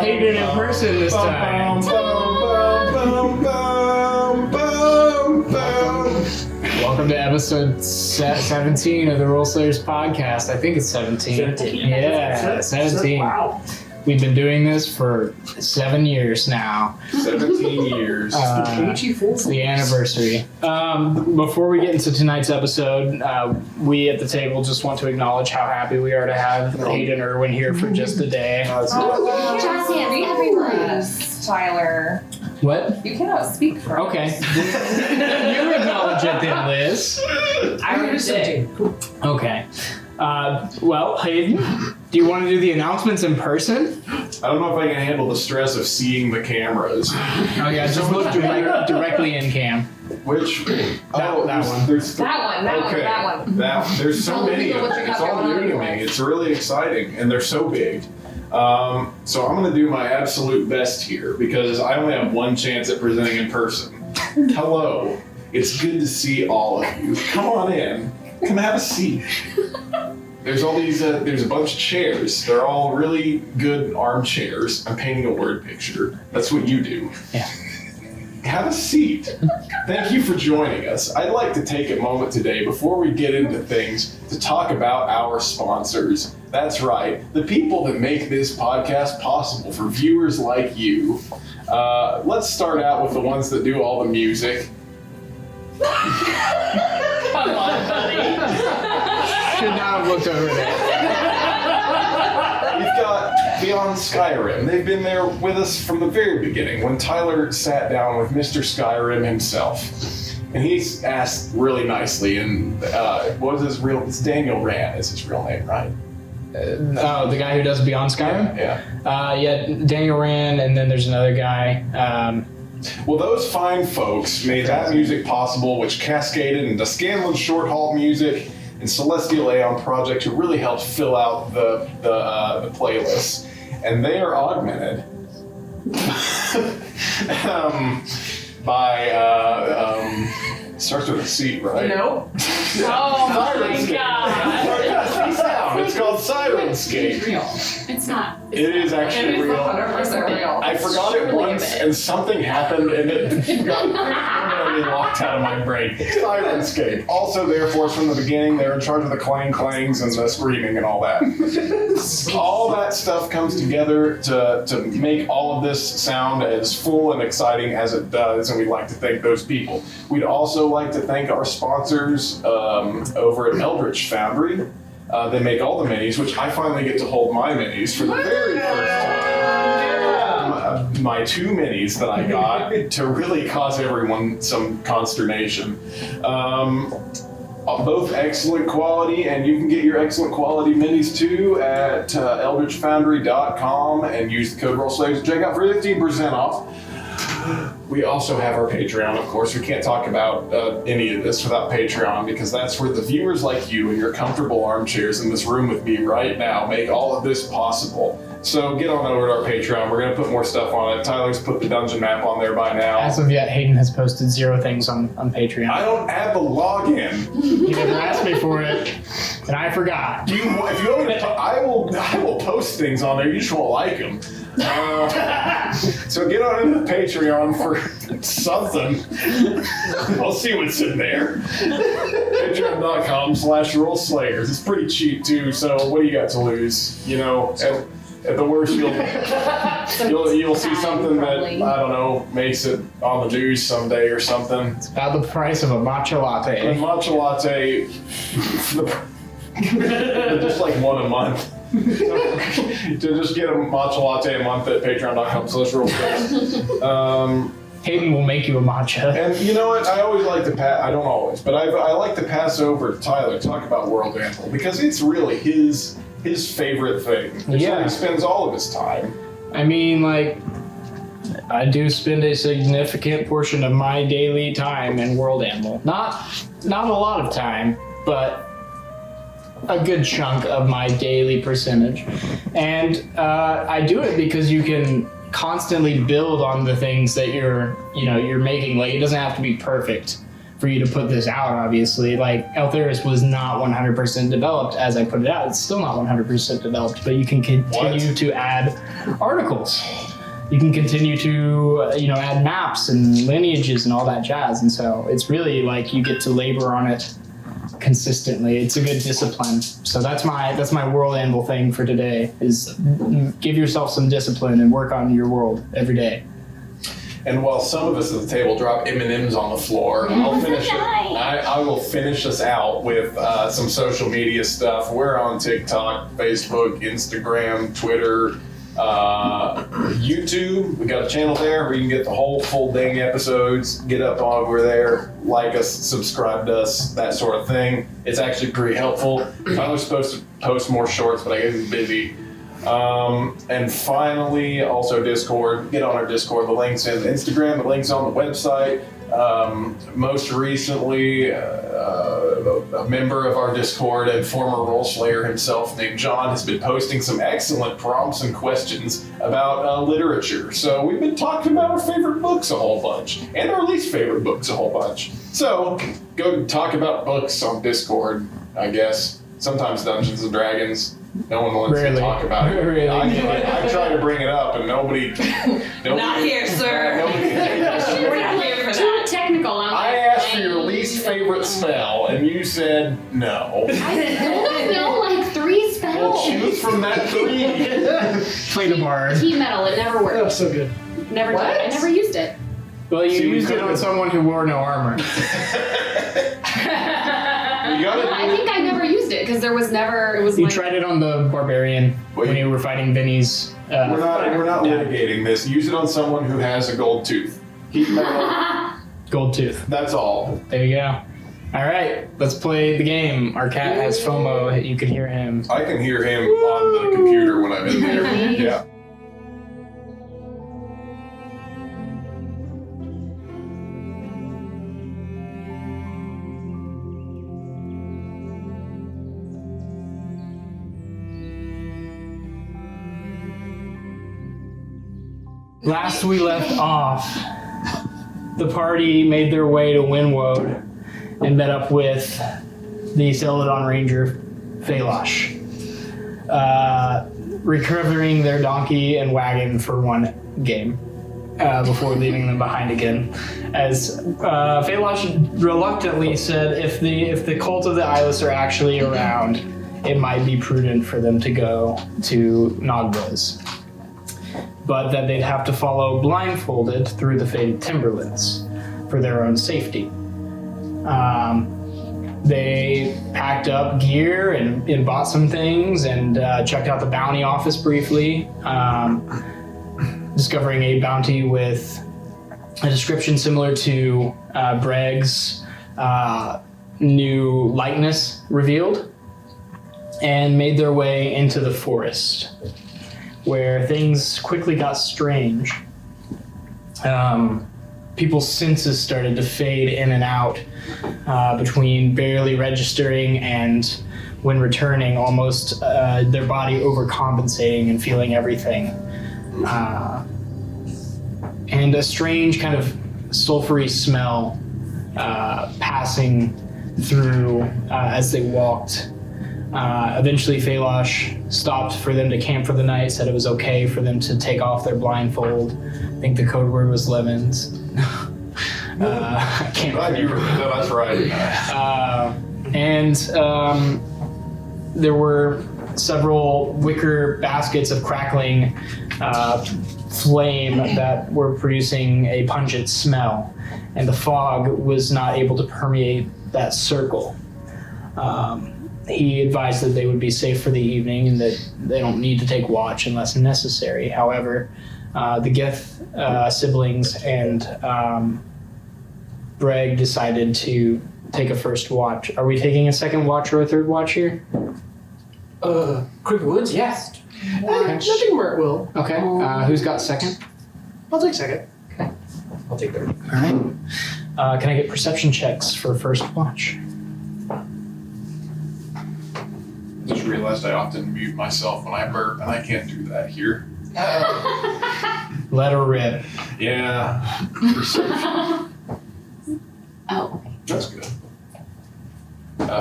Hayden in person this time. Welcome to episode 17 of the Role Slayers podcast. I think it's 17. 17. Yeah, 17. Wow. We've been doing this for 7 years now. 17 years. It's the anniversary. Before we get into tonight's episode, we at the table just want to acknowledge how happy we are to have Hayden Irwin here for just a day. Tyler. What? You cannot speak for us. Okay. You acknowledge it then, Liz. I would say. Okay. Well, Hayden, do you want to do the announcements in person? I don't know if I can handle the stress of seeing the cameras. Oh yeah, just look directly in cam. Which? That one. There's That one. There's so many of them. What you It's got all going on new to me. anyway. It's really exciting, and they're so big. So I'm going to do my absolute best here because I only have one chance at presenting in person. Hello. It's good to see all of you. Come on in. Come have a seat. There's all these, there's a bunch of chairs. They're all really good armchairs. I'm painting a word picture. That's what you do. Yeah. Have a seat. Thank you for joining us. I'd like to take a moment today before we get into things to talk about our sponsors. That's right, the people that make this podcast possible for viewers like you. Let's start out with the ones that do all the music. Come on, buddy. Should not have looked over there. We've got Beyond Skyrim. They've been there with us from the very beginning when Tyler sat down with Mr. Skyrim himself. And he's asked really nicely, and what is his real, it's Daniel Rand is his real name, right? Oh, the guy who does Beyond Skyrim? Yeah. Yeah, Daniel Rand, and then there's another guy. Well, those fine folks made that music possible, which cascaded into Scanlan's short haul music and Celestial Aeon Project, who really helped fill out the playlist. And they are augmented by starts with a C, right? Nope. Oh my Sirenscape. god. It's called Sirenscape. It's real. It's not. It is actually real. 100% real. I forgot it once, and something happened, and it got permanently locked out of my brain. Sirenscape. Also, therefore, from the beginning, they're in charge of the clangs and the screaming and all that. All that stuff comes together to make all of this sound as full and exciting as it does, and we'd like to thank those people. We'd also like to thank our sponsors over at Eldritch Foundry. They make all the minis, which I finally get to hold my minis for the very first time. My 2 minis that I got to really cause everyone some consternation. Both excellent quality, and you can get your excellent quality minis too at eldritchfoundry.com and use the code ROLLSLAVES to check out for 15% off. We also have our Patreon, of course. We can't talk about any of this without Patreon, because that's where the viewers like you in your comfortable armchairs in this room with me right now make all of this possible. So get on over to our Patreon. We're going to put more stuff on it. Tyler's put the dungeon map on there by now. As of yet, Hayden has posted 0 things on Patreon. I don't have the login. You never asked me for it, and I forgot. If you want me to, I will post things on there. You just won't like them. So get on into the Patreon for something. I'll see what's in there. Patreon.com/RollSlayers. It's pretty cheap too. So what do you got to lose? You know, at the worst, you'll see something that, I don't know, makes it on the news someday or something. It's about the price of a matcha A latte. matcha latte, just like one a month. To just get a matcha latte a month at patreon.com/RollSlayers. Hayden will make you a matcha. And you know what? I always like to I don't always, but I like to pass over to Tyler to talk about World Animal, because it's really his favorite thing. It's where he spends all of his time. I mean, like, I do spend a significant portion of my daily time in World Animal. Not a lot of time, but a good chunk of my daily percentage. And I do it because you can constantly build on the things that you're making. Like, it doesn't have to be perfect for you to put this out, obviously. Like, Eltheris was not 100% developed as I put it out. It's still not 100% developed, but you can continue to add articles. You can continue to, add maps and lineages and all that jazz. And so it's really like you get to labor on it consistently. It's a good discipline. So that's my world anvil thing for today, is give yourself some discipline and work on your world every day. And while some of us at the table drop M&Ms on the floor, I will finish us out with some social media stuff. We're on TikTok, Facebook, Instagram, Twitter, YouTube. We got a channel there where you can get the whole full dang episodes, get up over there, like us, subscribe to us, that sort of thing. It's actually pretty helpful. I was supposed to post more shorts, but I get busy. And finally, also Discord. Get on our Discord. The link's in Instagram. The link's on the website. Most recently, a member of our Discord and former role slayer himself named John has been posting some excellent prompts and questions about literature. So we've been talking about our favorite books a whole bunch and our least favorite books a whole bunch. So go talk about books on Discord, I guess. Sometimes Dungeons and Dragons. No one wants to talk about it. Really. I try to bring it up, and nobody Not here, sir. We're not here for Too that. technical. I asked for your least favorite spell, and you said no. I know like 3 spells. Well, choose from that 3. Play the bard. Key metal, it never worked. Oh, so good. Never did. I never used it. Well, you See, we used it could've- on someone who wore no armor. You gotta I think I never used it because there was never. It was You like. tried it on the barbarian when you were fighting Vinny's. We're not litigating this. Use it on someone who has a gold tooth. Heat metal. Gold tooth. That's all. There you go. All right, let's play the game. Our cat has FOMO. You can hear him. I can hear him on the computer when I'm in there. Yeah. Last we left off, the party made their way to Winwoad and met up with the Celadon Ranger, Falosh, recovering their donkey and wagon for one game before leaving them behind again. As Falosh reluctantly said, if the cult of the Eyeless are actually around, it might be prudent for them to go to Nogba's, but that they'd have to follow blindfolded through the Faded Timberlands for their own safety. They packed up gear and bought some things and checked out the bounty office briefly, discovering a bounty with a description similar to Bregg's new likeness revealed, and made their way into the forest, where things quickly got strange. People's senses started to fade in and out between barely registering and, when returning, almost their body overcompensating and feeling everything. And a strange kind of sulfury smell passing through as they walked. Eventually, Falosh stopped for them to camp for the night, said it was okay for them to take off their blindfold. I think the code word was lemons. I can't Glad you remember. that's right. There were several wicker baskets of crackling flame that were producing a pungent smell, and the fog was not able to permeate that circle. He advised that they would be safe for the evening and that they don't need to take watch unless necessary. However, the Geth siblings and Bregg decided to take a first watch. Are we taking a second watch or a third watch here? Quick Woods, yes. I think Mert will. Okay. Who's got second? I'll take second. Okay. I'll take third. All right. Can I get perception checks for first watch? Just realized I often mute myself when I burp, and I can't do that here. Let her rip. Yeah. Oh. That's good.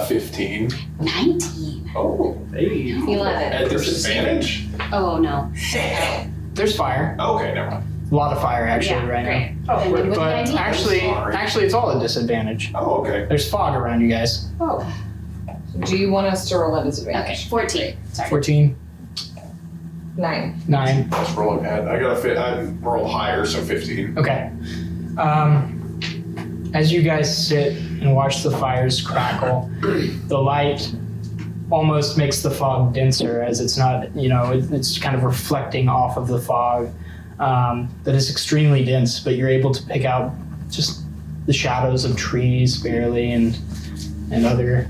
15. 19. Oh. Hey. 11. At disadvantage? Oh no. There's fire. Okay, never mind. A lot of fire actually right great. Oh, And then with now. the But 19? actually, it's all a disadvantage. Oh, okay. There's fog around you guys. Oh. Do you want us to roll at Okay, disadvantage? 14. Sorry. 14, 9. 9. Let's roll ahead. I roll higher, so 15. Okay. As you guys sit and watch the fires crackle, the light almost makes the fog denser as it's not, it's kind of reflecting off of the fog that is extremely dense, but you're able to pick out just the shadows of trees barely and other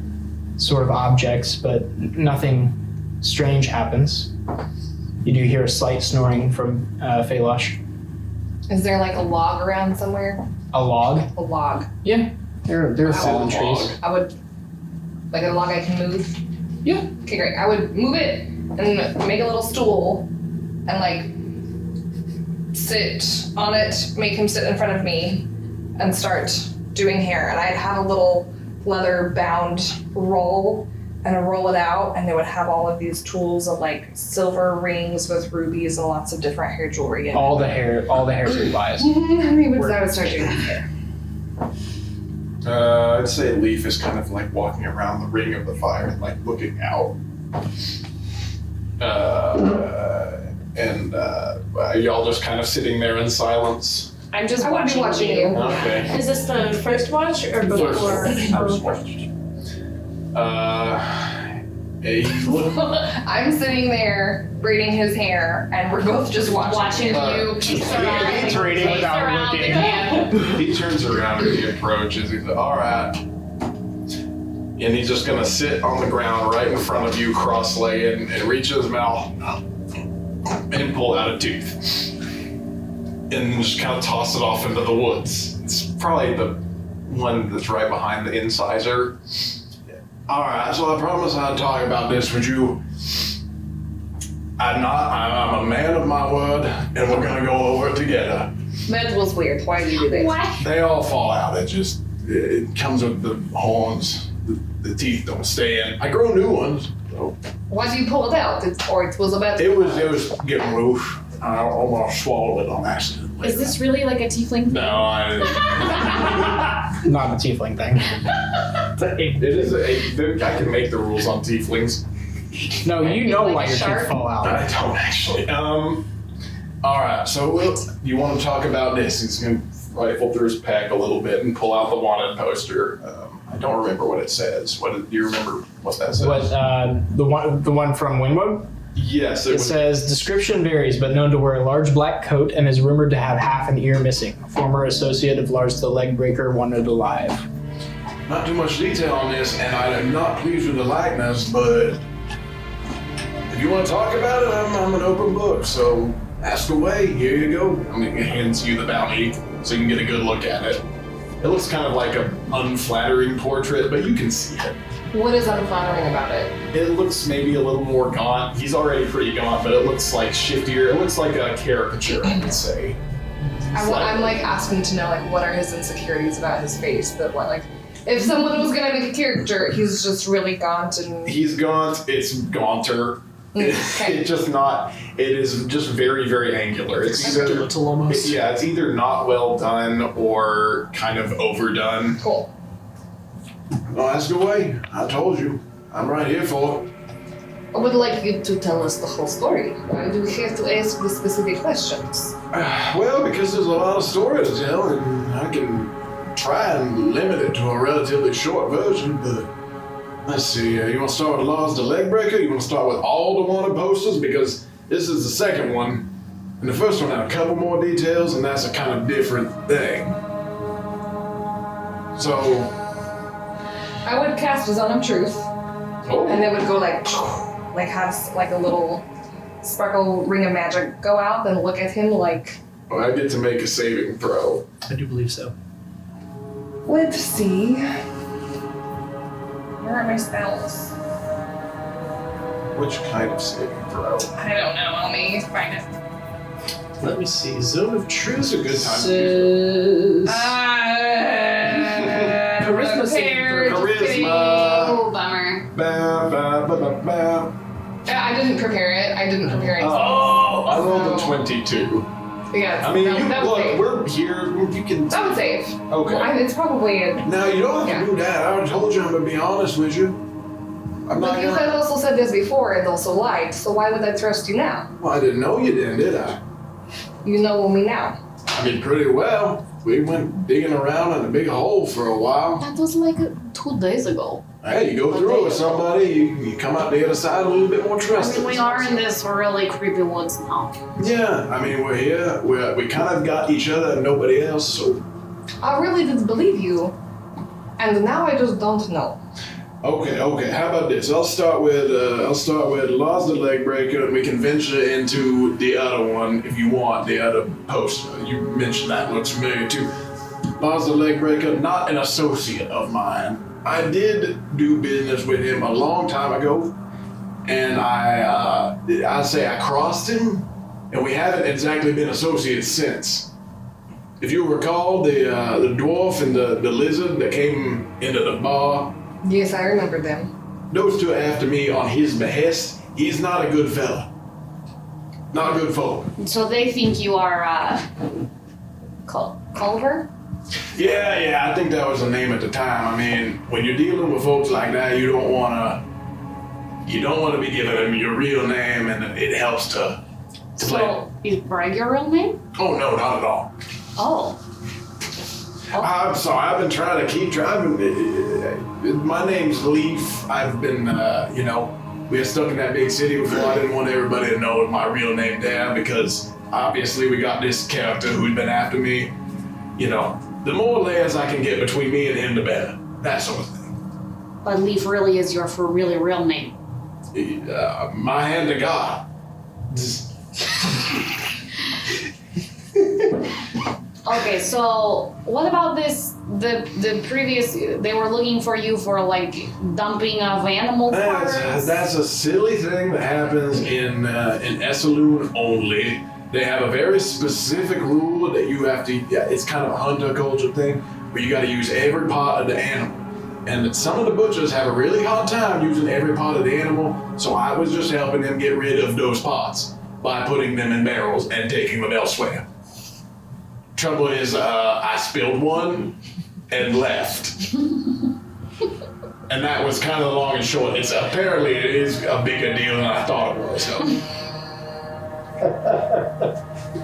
sort of objects, but nothing strange happens. You do hear a slight snoring from Falosh. Is there like a log around somewhere? A log? A log. Yeah, there are fallen Log. trees. I would, like a log I can move? Yeah. Okay, great. I would move it and make a little stool and like sit on it, make him sit in front of me and start doing hair. And I'd have a little leather bound roll and roll it out, and they would have all of these tools of like silver rings with rubies and lots of different hair jewelry in it. All the hair supplies. I would start doing hair. I'd say Leaf is kind of like walking around the ring of the fire and like looking out. Y'all just kind of sitting there in silence. I'm just I would be watching you. Okay. Is this the first watch or before? First watch. I'm sitting there braiding his hair, and we're both just watching. you He's reading without looking. He turns around and he approaches. He's like, all right. And he's just gonna sit on the ground right in front of you, cross-legged, and reach his mouth and pull out a tooth. And just kind of toss it off into the woods. It's probably the one that's right behind the incisor. All right, so I promised I'd talk about this with you. I'm a man of my word, and we're gonna go over it together. That was weird. Why did you do that? What? They all fall out. It comes with the horns. The teeth don't stay in. I grow new ones. So Why did you pull it out? It was about. it was getting loose. I almost swallowed it on accident. Is this really like a tiefling thing? No, I. Not the tiefling thing. It is I can make the rules on tieflings. No, you know Like why a your shark? teeth fall out. I don't actually. All right. So you want to talk about this? He's gonna rifle through his pack a little bit and pull out the wanted poster. I don't remember what it says. Do you remember what that says? What the one from Winwood? Yes, It says description varies, but known to wear a large black coat and is rumored to have half an ear missing. Former associate of Lars the Legbreaker wanted alive. Not too much detail on this, and I am not pleased with the likeness, but if you want to talk about it, I'm an open book, so ask away. Here you go. I mean, it hands you the bounty so you can get a good look at it. It looks kind of like an unflattering portrait, but you can see it. What is unflattering about it? It looks maybe a little more gaunt. He's already pretty gaunt, but it looks like shiftier. It looks like a caricature, I would say. I'm like asking to know like what are his insecurities about his face, but what like if someone was gonna make a character, he's just really gaunt and. He's gaunt. It's gaunter. Okay. It is just very, very angular. It's either, Skeletal almost. it's either not well done or kind of overdone. Cool. Well, ask away. I told you. I'm right here for it. I would like you to tell us the whole story. Why do we have to ask the specific questions? Well, because there's a lot of story to tell, and I can try and limit it to a relatively short version, but let's see. You want to start with Lars the Legbreaker? You want to start with all the wanted posters? Because this is the second one, and the first one had a couple more details, and that's a kind of different thing. So, I would cast a Zone of Truth, oh, and it would go like have like a little sparkle ring of magic go out, then look at him like. well, I get to make a saving throw. I do believe so. Let's see. Where are my spells? Which kind of saving throw? I don't know. Let me find it. Let me see. Zone of Truth It's a good time to says Charisma I didn't prepare it. I didn't prepare anything. Oh, I rolled a 22. Yeah, I mean, that was safe. we're here. You can. That was safe. Okay. It's probably. Now, you don't have Yeah. to do that. I told you I'm going to be honest with you. I'm not But you going had to. also said this before and also lied, so why would I trust you now? Well, I didn't know you then, did I? You know me now. I mean, pretty well. We went digging around in a big hole for a while. That was like 2 days ago. Hey, you go through it with somebody, you come out the other side a little bit more I trusted. mean, we are in this really creepy woods now. Yeah, I mean, we're here. We kind of got each other and nobody else, so. I really did believe you, and now I just don't know. Okay. How about this? I'll start with Laws the Leg Breaker, and we can venture into the other one if you want. The other poster you mentioned that looks familiar too. Laws the Leg Breaker, not an associate of mine. I did do business with him a long time ago, and I say I crossed him, and we haven't exactly been associates since. If you recall, the dwarf and the lizard that came into the bar. Yes, I remember them. Those two are after me on his behest. He's not a good fella. Not a good folk. So they think you are, Culver? Yeah, I think that was the name at the time. I mean, when you're dealing with folks like that, you don't wanna be giving them your real name, and it helps to play. So, is Bragg your real name? Oh no, not at all. Oh. I'm sorry, I've been trying to keep driving. My name's Leaf. I've been, we were stuck in that big city before. I didn't want everybody to know my real name there because obviously we got this character who'd been after me. You know, the more layers I can get between me and him, the better. That sort of thing. But Leaf really is your really real name. My hand to God. Okay, so what about this? The previous they were looking for you for like dumping of animal parts. That's a silly thing that happens in Essaloon only. They have a very specific rule that you have to. Yeah, it's kind of a hunter culture thing where you got to use every part of the animal. And some of the butchers have a really hard time using every part of the animal. So I was just helping them get rid of those parts by putting them in barrels and taking them elsewhere. Trouble is, I spilled one and left. And that was kind of the long and short. Apparently it is a bigger deal than I thought it was. So.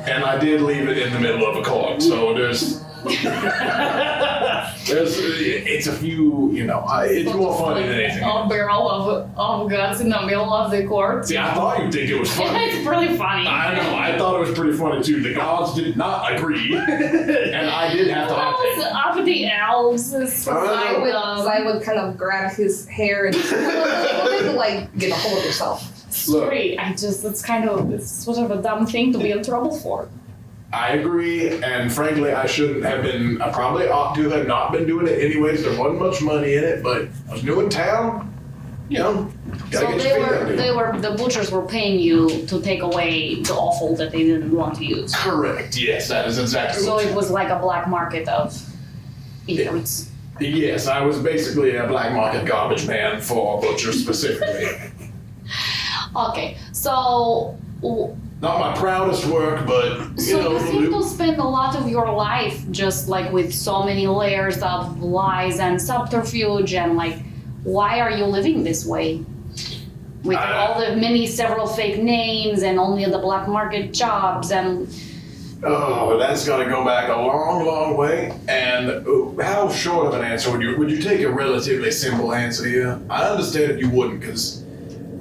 And I did leave it in the middle of a court, so it's a few, it's more funny than anything. A barrel of guts in the middle of the court. See, I thought you'd think it was funny. It's really funny. I know, I thought it was pretty funny too. The gods did not agree, and I did have to What hot else up the elves? I would kind of grab his hair and like get a hold of yourself. Look. Great. It's sort of a dumb thing to be in trouble for. I agree, and frankly, I shouldn't have been. I probably ought to have not been doing it anyways. There wasn't much money in it, but I was new in town. Gotta So get your feet under you. the butchers were paying you to take away the offal that they didn't want to use. Correct. Yes, that is exactly. So what it was like a black market of ignorance. Yes, I was basically a black market garbage man for butchers specifically. Okay, so Not my proudest work, but you seem to spend a lot of your life just like with so many layers of lies and subterfuge, and like, why are you living this way? With all the several fake names and only the black market jobs and. Oh, that's gonna go back a long, long way. And how short of an answer would you take a relatively simple answer here? I understand if you wouldn't, because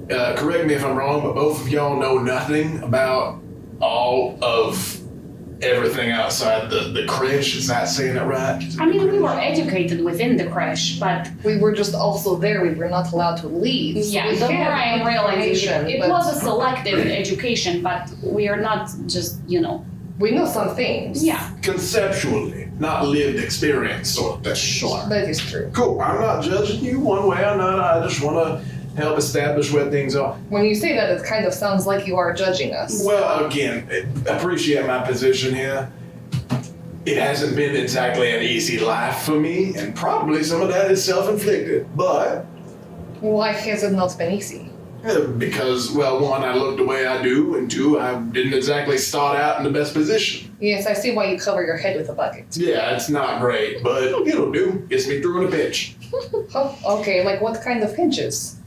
correct me if I'm wrong, but both of y'all know nothing about all of everything outside the creche. Is that saying it right? I mean, we were educated within the creche, but We were just also there. We were not allowed to leave. So yeah, we the more had I'm realizing information, it but was a selective education, but we are not just, we know some things. yeah. Conceptually, not lived experience sort of thing. Sure. That is true. Cool. I'm not judging you one way or another. I just want to help establish where things are. When you say that, it kind of sounds like you are judging us. Well, again, appreciate my position here. It hasn't been exactly an easy life for me, and probably some of that is self-inflicted. But Why has it not been easy? Because, well, one, I look the way I do, and two, I didn't exactly start out in the best position. Yes, I see why you cover your head with a bucket. Yeah, it's not great, but it'll do. Gets me through in a pinch. Oh, okay, like what kind of pinches?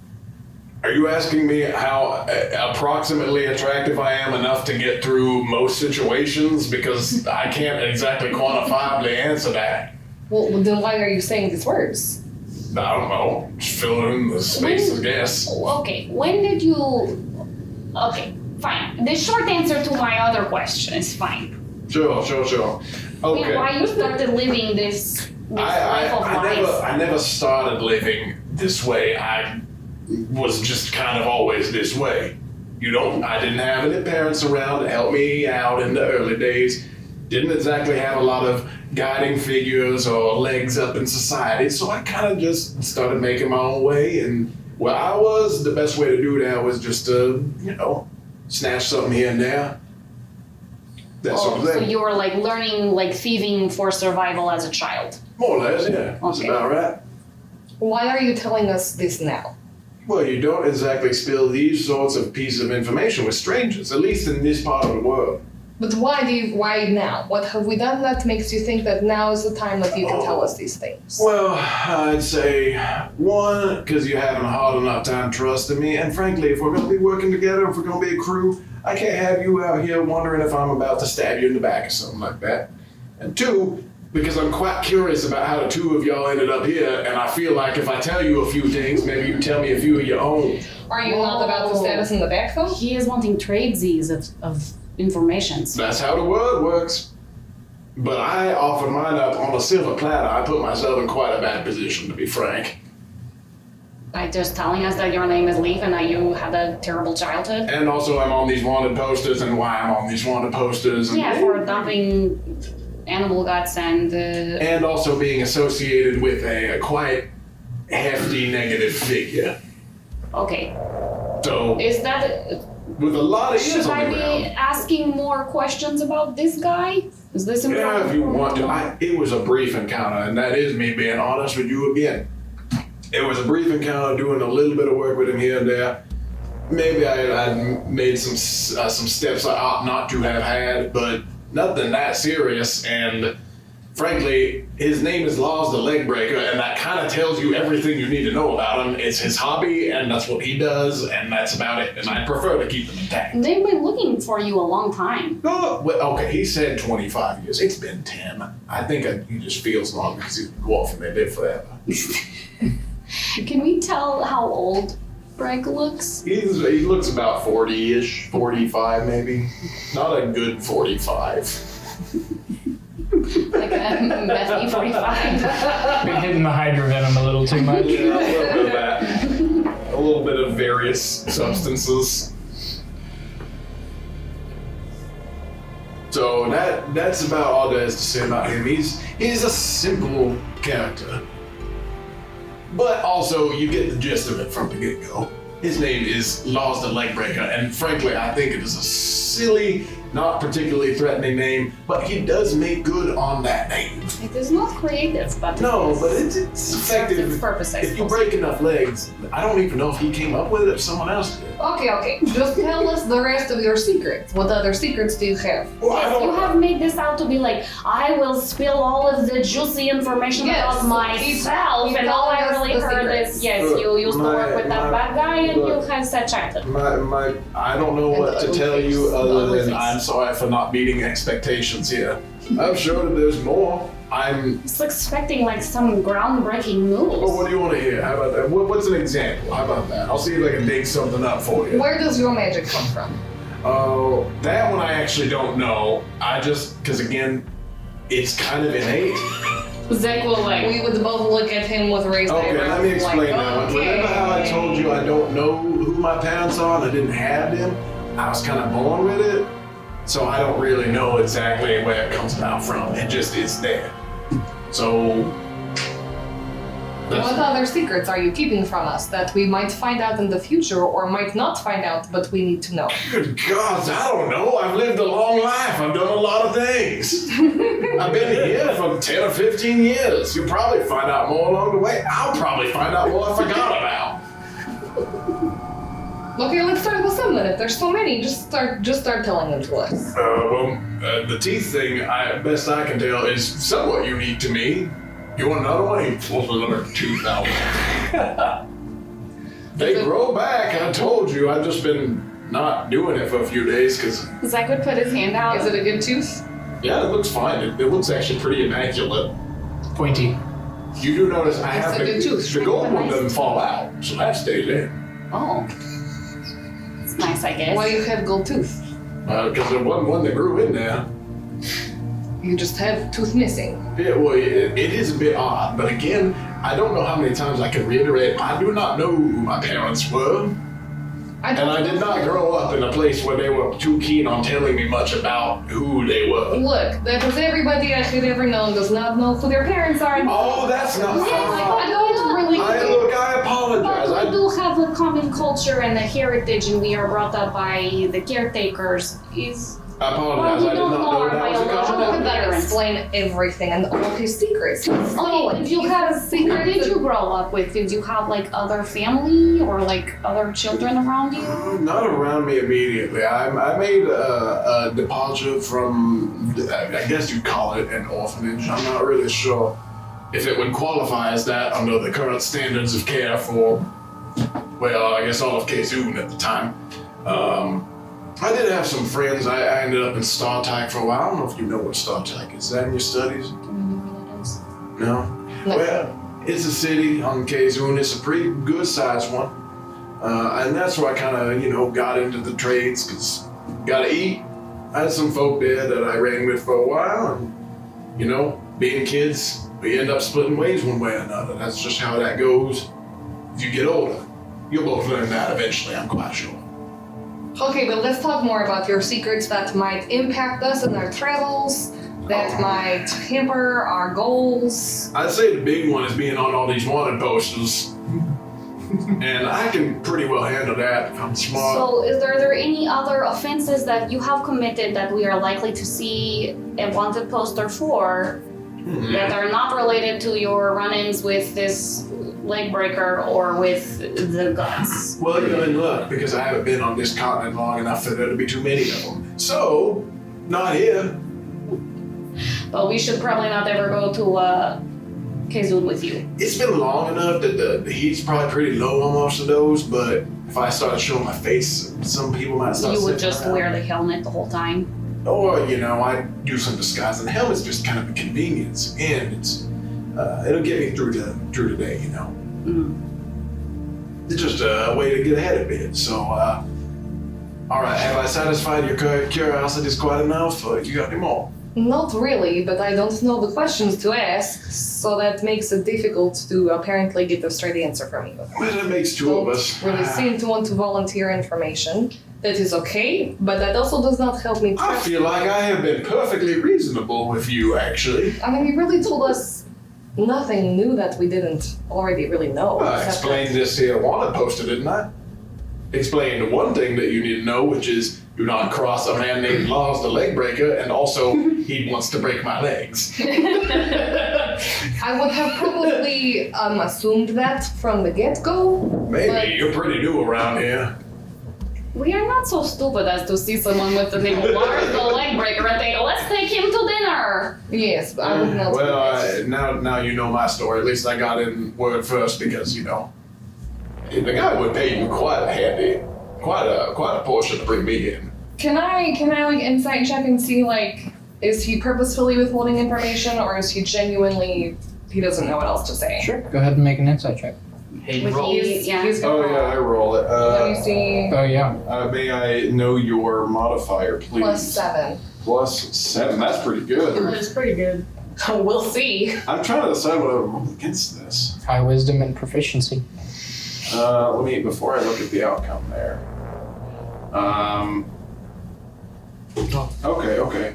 Are you asking me how approximately attractive I am enough to get through most situations? Because I can't exactly quantifiably answer that. Well, then why are you saying these words? I don't know. Just fill in the space, I guess. Okay, when did you... Okay, fine. The short answer to my other question is fine. Sure. Okay. Why you started living this life of lies? I never started living this way. I was just kind of always this way. I didn't have any parents around to help me out in the early days. Didn't exactly have a lot of guiding figures or legs up in society, so I kind of just started making my own way, and where I was, the best way to do that was just to, snatch something here and there. That sort of So thing. you were like learning like thieving for survival as a child. More or less, yeah. That's Okay. about right. Why are you telling us this now? Well, you don't exactly spill these sorts of pieces of information with strangers, at least in this part of the world. But why now? What have we done that makes you think that now is the time that you can tell us these things? Well, I'd say, one, because you're having a hard enough time trusting me, and frankly, if we're going to be working together, if we're going to be a crew, I can't have you out here wondering if I'm about to stab you in the back or something like that. And two, because I'm quite curious about how the two of y'all ended up here, and I feel like if I tell you a few things, maybe you can tell me a few of your own. Are you not about to stab us in the back though? He is wanting tradesies of information. That's how the world works. But I offered mine up on a silver platter. I put myself in quite a bad position, to be frank. By just telling us that your name is Leaf and that you had a terrible childhood. And also I'm on these wanted posters and why I'm on these wanted posters. And, Yeah, for dumping animal guts and also being associated with a quite hefty negative figure. Okay. So, Is that... with a lot of Should ears on I the be ground. asking more questions about this guy? Is this important? Yeah, if you want to. It was a brief encounter, and that is me being honest with you again. It was a brief encounter, doing a little bit of work with him here and there. Maybe I made some steps I ought not to have had, but nothing that serious. And frankly, his name is Laws the Leg Breaker, and that kind of tells you everything you need to know about him. It's his hobby, and that's what he does, and that's about it. And I prefer to keep them intact. They've been looking for you a long time. Oh, well, okay, he said 25 years. It's been 10. I think he just feels long because he's a dwarf and they live forever. Can we tell how old Greg looks? He looks about 40-ish, 45 maybe. Not a good 45. Like a messy 45. Been hitting the hydrovenom a little too much. Yeah, a little bit of that. A little bit of various substances. So that's about all there is to say about him. He's a simple character. But also, you get the gist of it from the get-go. His name is Laws the Leg Breaker, and frankly, I think it is a silly, not particularly threatening name, but he does make good on that name. It is not creative, but No, it is but it's effective. its purpose, I If you suppose. break enough legs, I don't even know if he came up with it, if someone else did. Okay. Just tell us the rest of your secrets. What other secrets do you have? Well, I Yes, don't you have made this out to be like, I will spill all of the juicy information Yes, about myself, keep and all I telling us really the heard secrets. is, yes, Look, you used to work with that my- bad guy and you look. have said childhood. I don't know what to ugly tell face. you The other ugly than face. I'm sorry for not meeting expectations here. I'm sure that there's more. I'm. Just expecting like some groundbreaking Well, what news. do you want to hear? How about that? What's an example? How about that? I'll see if I can dig something up for you. Where does your magic come from? Oh, that one I actually don't know. Because again, it's kind of innate. Zach will like, We would both look at him with raised Okay, eyebrows. let me explain like, that one. Remember how I told you I don't know who my parents are and I didn't have them? I was kind of born with it, so I don't really know exactly where it comes about from. It just is there. So. What other secrets are you keeping from us that we might find out in the future or might not find out, but we need to know? Good God, I don't know. I've lived a long life. I've done a lot of things. I've been here for 10 or 15 years. You'll probably find out more along the way. I'll probably find out more I forgot about. Okay, let's start with some then. If there's so many, just start telling them to us. The teeth thing, best I can tell, is somewhat unique to me. You want another one? He pulls another tooth out. They grow back. I told you. I've just been not doing it for a few days because. Zach would put his hand out. Is it a good tooth? Yeah, it looks fine. It looks actually pretty immaculate. Pointy. You do notice I have a good tooth. the gold one doesn't fall out, so that stays in. Oh. It's nice, I guess. Why do you have gold tooth? Because there wasn't one that grew in there. You just have tooth missing. Yeah, well, it is a bit odd, but again, I don't know how many times I can reiterate, I do not know who my parents were. And I did not grow up in a place where they were too keen on telling me much about who they were. Look, that is everybody I should ever known does not know who their parents are. Oh, that's not Yeah, fine. I don't really. I apologize. But we I, do have a common culture and a heritage, and we are brought up by the caretakers. I apologize. I did not know that was a How comment. could that explain everything and all of his secrets? Okay, if you have, where did you grow up with? Did you have like other family or like other children around you? Not around me immediately. I made a departure from, I guess you'd call it an orphanage. I'm not really sure if it would qualify as that under the current standards of care for, well, I guess all of Kazun at the time. I did have some friends. I ended up in StarTech for a while. I don't know if you know what StarTech is. Is that in your studies? Do you know where that is? No? No. Well, it's a city on Kazun. It's a pretty good sized one. And that's where I kind of, got into the trades because gotta eat. I had some folk there that I ran with for a while. And, being kids, we end up splitting ways one way or another. That's just how that goes. As you get older, you'll both learn that eventually, I'm quite sure. Okay, but let's talk more about your secrets that might impact us in our travels, that might hamper our goals. I'd say the big one is being on all these wanted posters. And I can pretty well handle that if I'm smart. So, are there any other offenses that you have committed that we are likely to see a wanted poster for that are not related to your run-ins with this leg breaker or with the guts? Well, you're in luck because I haven't been on this continent long enough for there to be too many of them. So, not here. But we should probably not ever go to Kazun with you. It's been long enough that the heat's probably pretty low on most of those, but if I started showing my face, some people might start You would sitting just around. wear the helmet the whole time. Or, I do some disguise, and the helmet's just kind of a convenience, and it's it'll get me through the day, It's just a way to get ahead of it. So, all right, have I satisfied your curiosities quite enough, or you got any more? Not really, but I don't know the questions to ask, so that makes it difficult to apparently get a straight answer from you. Well, that makes two of Don't us. really seem to want to volunteer information. That is okay, but that also does not help me I trust. feel like I have been perfectly reasonable with you, actually. I mean, you really told us nothing new that we didn't already really know. I except explained this here wanted poster, didn't I? Explained one thing that you need to know, which is do not cross a man named Lars the leg breaker, and also he wants to break my legs. I would have probably assumed that from the get-go. Maybe But- you're pretty new around here. We are not so stupid as to see someone with the name of Lars the leg breaker and think, let's take him to dinner. Yes, but I would not. Well, now you know my story. At least I got in word first because the guy would pay you quite a portion to bring me in. Can I like insight check and see is he purposefully withholding information or is he genuinely he doesn't know what else to say? Sure. Go ahead and make an insight check. Hey, With roll. you, yeah. He's Oh gonna yeah, I roll it. Let me see. Oh yeah. May I know your modifier, please? +7. +7. That's pretty good. That's pretty good. We'll see. I'm trying to decide what I would roll against this. High wisdom and proficiency. Before I look at the outcome there. Okay.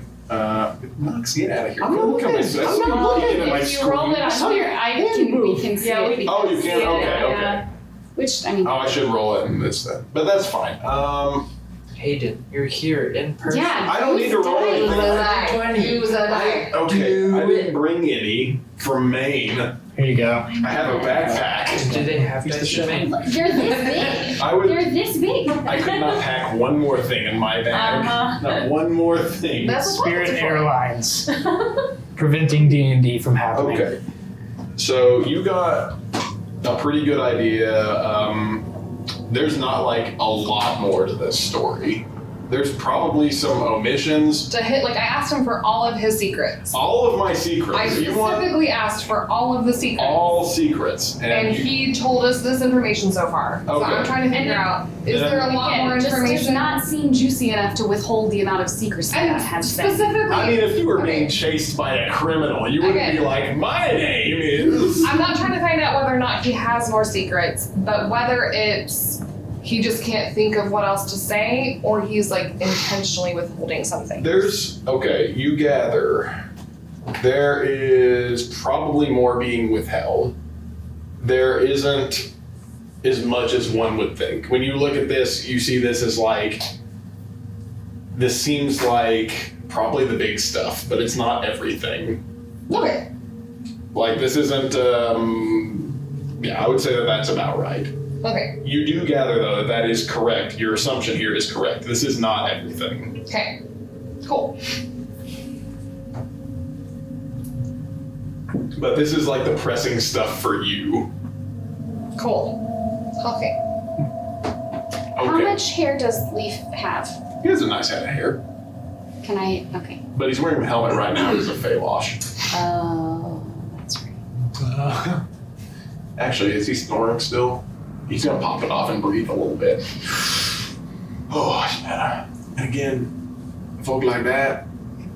Knocks get out of here. I'm not looking. I'm not looking. at my If you roll it on screen. here, we can see Yeah, it. we- Oh, you can? Okay, Yeah. Which, I mean, Oh, I should roll it in this then. But that's fine. Hayden, you're here in person. Yeah. I don't need to roll use anything. dice. 20. Use a die. Okay, I Do didn't bring any from Maine. Here you go. I have a backpack. Do they have dice in Maine? They're this I big. would. They're this big. I could not pack one more thing in my bag. Not one more thing. That's what Spirit pockets are for. Airlines. Preventing D&D from happening. Okay. So you got a pretty good idea. There's not like a lot more to this story. There's probably some omissions. To hit, like, I asked him for all of his secrets. All of my secrets. I You want specifically asked for all of the secrets. all secrets. And you, he told us this information so far. So Okay. I'm trying to figure out, is there a lot more Just does information? not seem juicy enough to withhold the amount of secrecy And that has been. specifically, I mean, if you were Okay. being chased by a criminal, you wouldn't Okay. be like, my name is. I'm not trying to find out whether or not he has more secrets, but whether it's he just can't think of what else to say, or he's like intentionally withholding something. Okay, you gather there is probably more being withheld. There isn't as much as one would think. When you look at this, you see this as like, this seems like probably the big stuff, but it's not everything. Okay. Like, this isn't, yeah, I would say that that's about right. Okay. You do gather, though, that that is correct. Your assumption here is correct. This is not everything. Okay. Cool. But this is like the pressing stuff for you. Cool. Okay. How Okay. much hair does Leaf have? He has a nice head of hair, Can I? Okay. but he's wearing a helmet right now. He's a Feywash. Oh, that's right. Actually, is he snoring still? He's gonna pop it off and breathe a little bit. Oh, it's better. And again, folk like that,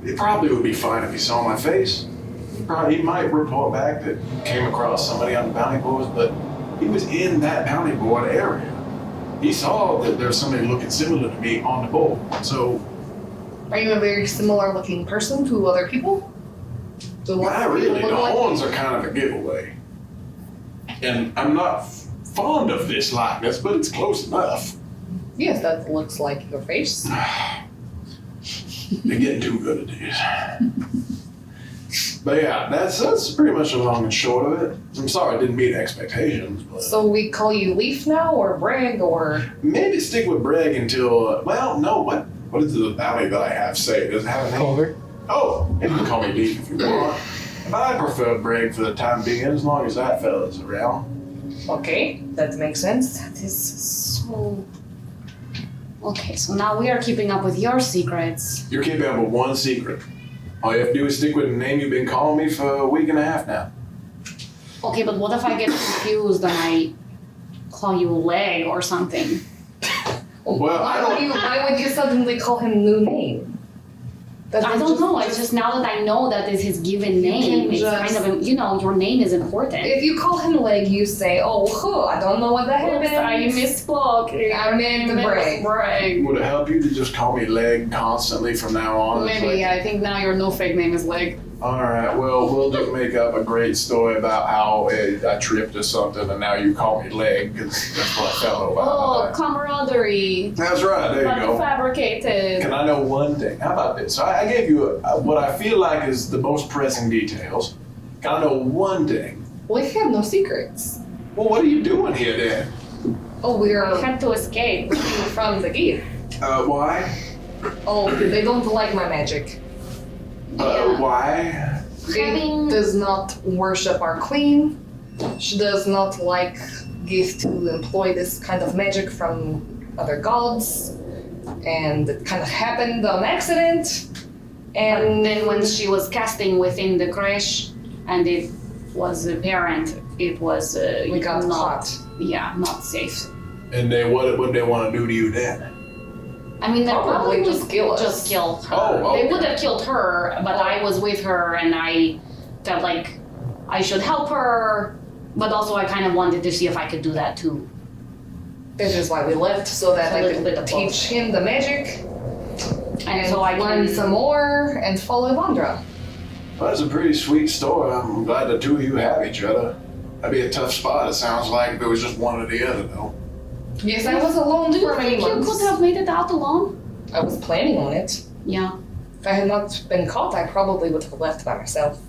it probably would be fine if he saw my face. He might report back that he came across somebody on the bounty boards, but he was in that bounty board area. He saw that there's somebody looking similar to me on the board. So, Are you a very similar looking person to other people? Do lots not of people really. The look like horns you? are kind of a giveaway. And I'm not fond of this likeness, but it's close enough. Yes, that looks like your face. They're getting too good at this. But yeah, that's pretty much the long and short of it. I'm sorry I didn't meet expectations, but So we call you Leaf now, or Bragg, or maybe stick with Bragg until, well, no, what does the bounty that I have say? Does it have a name? Culver. Oh, you can call me Leaf if you want. But I prefer Bragg for the time being, as long as that fella's around. okay, that makes sense. That is so. Okay, so now we are keeping up with your secrets. You're keeping up with one secret. All you have to do is stick with the name you've been calling me for a week and a half now. Okay, but what if I get confused and I call you Leg or something? Well, Why would you suddenly call him a new name? That I is don't know. It's just now that I know that is his given name. can It's just- kind of your name is important. If you call him Leg, you say, "Oh, huh, I don't know what the heck Oops, I misspoke. I meant Bragg." Bragg. would it help you to just call me Leg constantly from now on? It's Maybe, like, yeah. I think now your no fake name is Leg. all right, well, we'll just make up a great story about how I tripped or something, and now you call me Leg, because that's what I felt Oh, about. camaraderie. That's right, there you But go. fabricated. Can I know one thing? How about this? I gave you what I feel like is the most pressing details. Can I know one thing? We have no secrets. Well, what are you doing here then? Oh, we I are had to escape. from the gate. Why? Oh, they don't like my magic. Yeah. Why? She Having- does not worship our queen. She does not like get to employ this kind of magic from other gods. And it kind of happened on accident. And then when she was casting within the crash, and it was apparent, it was we got not, caught. yeah, not safe. And they what would they want to do to you then? I mean, they Probably probably just would kill us. just kill her. Oh, They okay. would have killed her, but I was with her, and I felt like I should help her. But also, I kind of wanted to see if I could do that too. This is why we left, so that A I little bit could of teach both. him the magic And and so I learn can some more and follow Vandra. Well, that's a pretty sweet story. I'm glad the two of you have each other. That'd be a tough spot, it sounds like, if it was just one or the other, though. Yes, I was alone Do you for many think you months. could have made it out alone? I was planning on it. Yeah. If I had not been caught, I probably would have left by myself.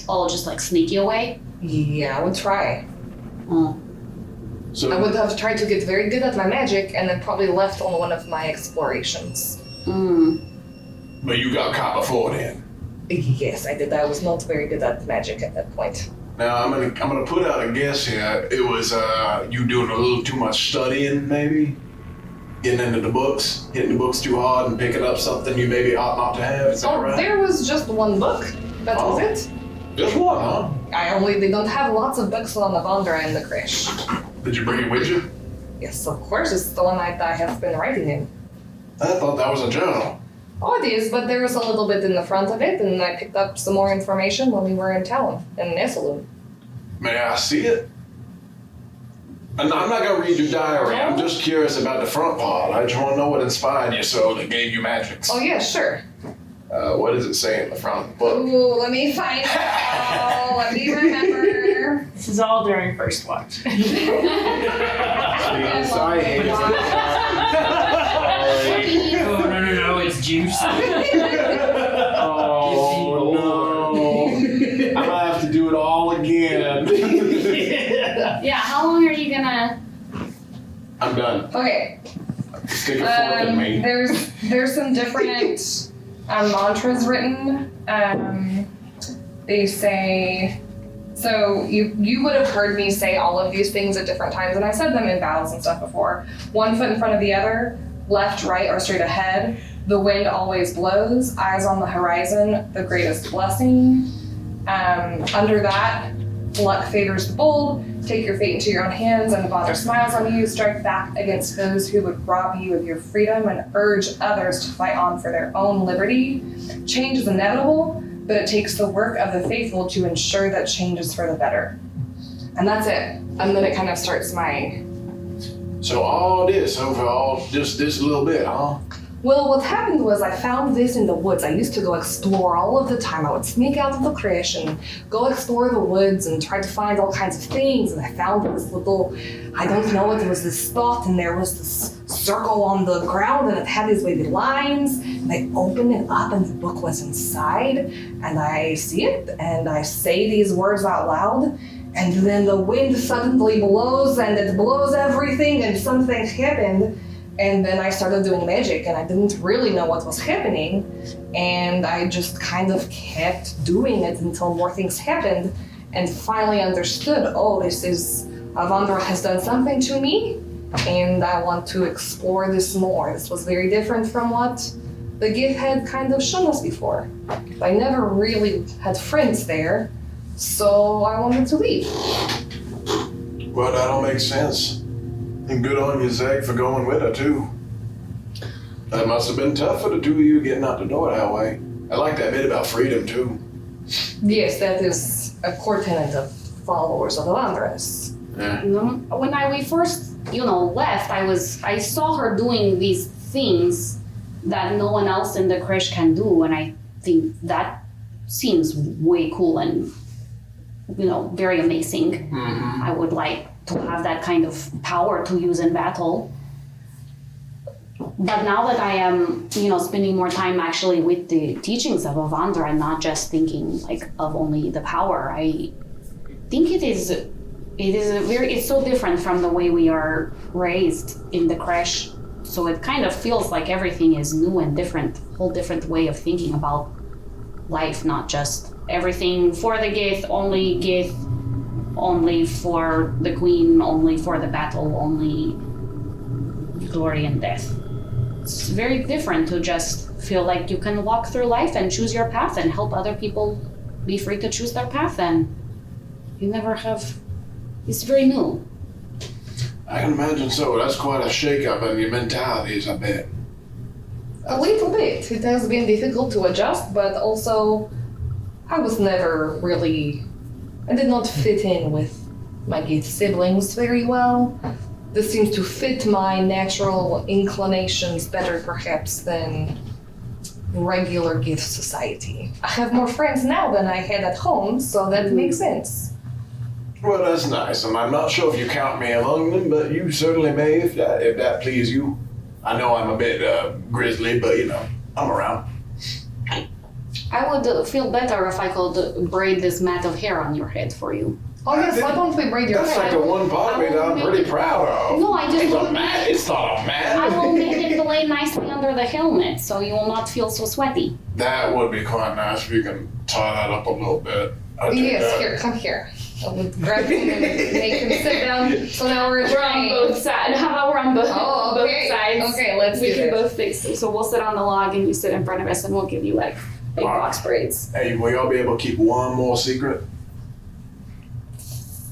Oh, just like sneaky away? Yeah, I would try. Oh. So I would have tried to get very good at my magic and then probably left on one of my explorations. but you got caught before then. Yes, I did. I was not very good at magic at that point. Now I'm gonna put out a guess here. It was you doing a little too much studying, maybe getting into the books, hitting the books too hard, and picking up something you maybe ought not to have. Is that Oh, right? there was just one book. That was it. Just one, huh? They don't have lots of books on Avandra in the Krish. Did you bring it with you? Yes, of course, it's the one I have been writing in. I thought that was a journal. Oh, it is, but there was a little bit in the front of it, and I picked up some more information when we were in town, in Nessalun. May I see it? And I'm not gonna read your diary. I'm just curious about the front part. I just want to know what inspired you so that gave you magics. Oh, yeah, sure. What does it say in the front of the book? Ooh, let me find out. Let me remember. This is all during first watch. Yes, I hate it. Oh, no, it's juice. Oh no! I'm gonna have to do it all again. Yeah, how long are you gonna... I'm done. Okay, Stick a fork in me. there's some different mantras written. They say, so you would have heard me say all of these things at different times, and I said them in battles and stuff before. 1 foot in front of the other, left, right, or straight ahead. The wind always blows. Eyes on the horizon, the greatest blessing. Under that, luck favors the bold. Take your fate into your own hands, and the Father smiles on you. Strike back against those who would rob you of your freedom, and urge others to fight on for their own liberty. Change is inevitable, but it takes the work of the faithful to ensure that change is for the better. And that's it. And then it kind of starts my... So all this over all just this little bit, huh? Well, what happened was I found this in the woods. I used to go explore all of the time. I would sneak out of the Krish and go explore the woods and try to find all kinds of things. And I found this little, I don't know what, there was this spot and there was this circle on the ground and it had these wavy lines. And I opened it up and the book was inside. And I see it and I say these words out loud. And then the wind suddenly blows and it blows everything and something happened. And then I started doing magic and I didn't really know what was happening. And I just kind of kept doing it until more things happened and finally understood, oh, this is, Avandra has done something to me and I want to explore this more. This was very different from what the gift had kind of shown us before. I never really had friends there, so I wanted to leave. Well, that all makes sense. And good on you, Zach, for going with her, too. That must have been tough for the two of you getting out the door that way. I like that bit about freedom, too. Yes, that is a core tenet of followers of Avandras. Yeah. When we first, left, I saw her doing these things that no one else in the Krish can do, and I think that seems way cool and, very amazing. Mm-hmm. I would like to have that kind of power to use in battle. But now that I am, spending more time actually with the teachings of Avandra and not just thinking of only the power, I think it's so different from the way we are raised in the Krish. So it kind of feels like everything is new and different, whole different way of thinking about life, not just everything for the Gith, only for the queen, only for the battle, only glory and death. It's very different to just feel like you can walk through life and choose your path and help other people be free to choose their path, and you never have, it's very new. I can imagine so. That's quite a shake-up in your mentalities, I bet. A little bit. It has been difficult to adjust, but also I was never really, I did not fit in with my Gith siblings very well. This seems to fit my natural inclinations better perhaps than regular Gith society. I have more friends now than I had at home, so that makes sense. Well, that's nice, and I'm not sure if you count me among them, but you certainly may if that please you. I know I'm a bit grisly, but I'm around. I would feel better if I could braid this mat of hair on your head for you. Oh yes, why don't we braid your That's like hair? the one part of me that I'm pretty proud of. No, I just It's want a mat. It's not a mat. I will make it lay nicely under the helmet so you will not feel so sweaty. That would be quite nice if you can tie that up a little bit. I'd take Yes, that. here, come here. I will grab him and make him sit down. So now we're We're on both sides. How about we're on both, Oh, okay. both sides? Okay, let's We do can this. both face. So we'll sit on the log and you sit in front of us and we'll give you like big box braids. Hey, will y'all be able to keep one more secret?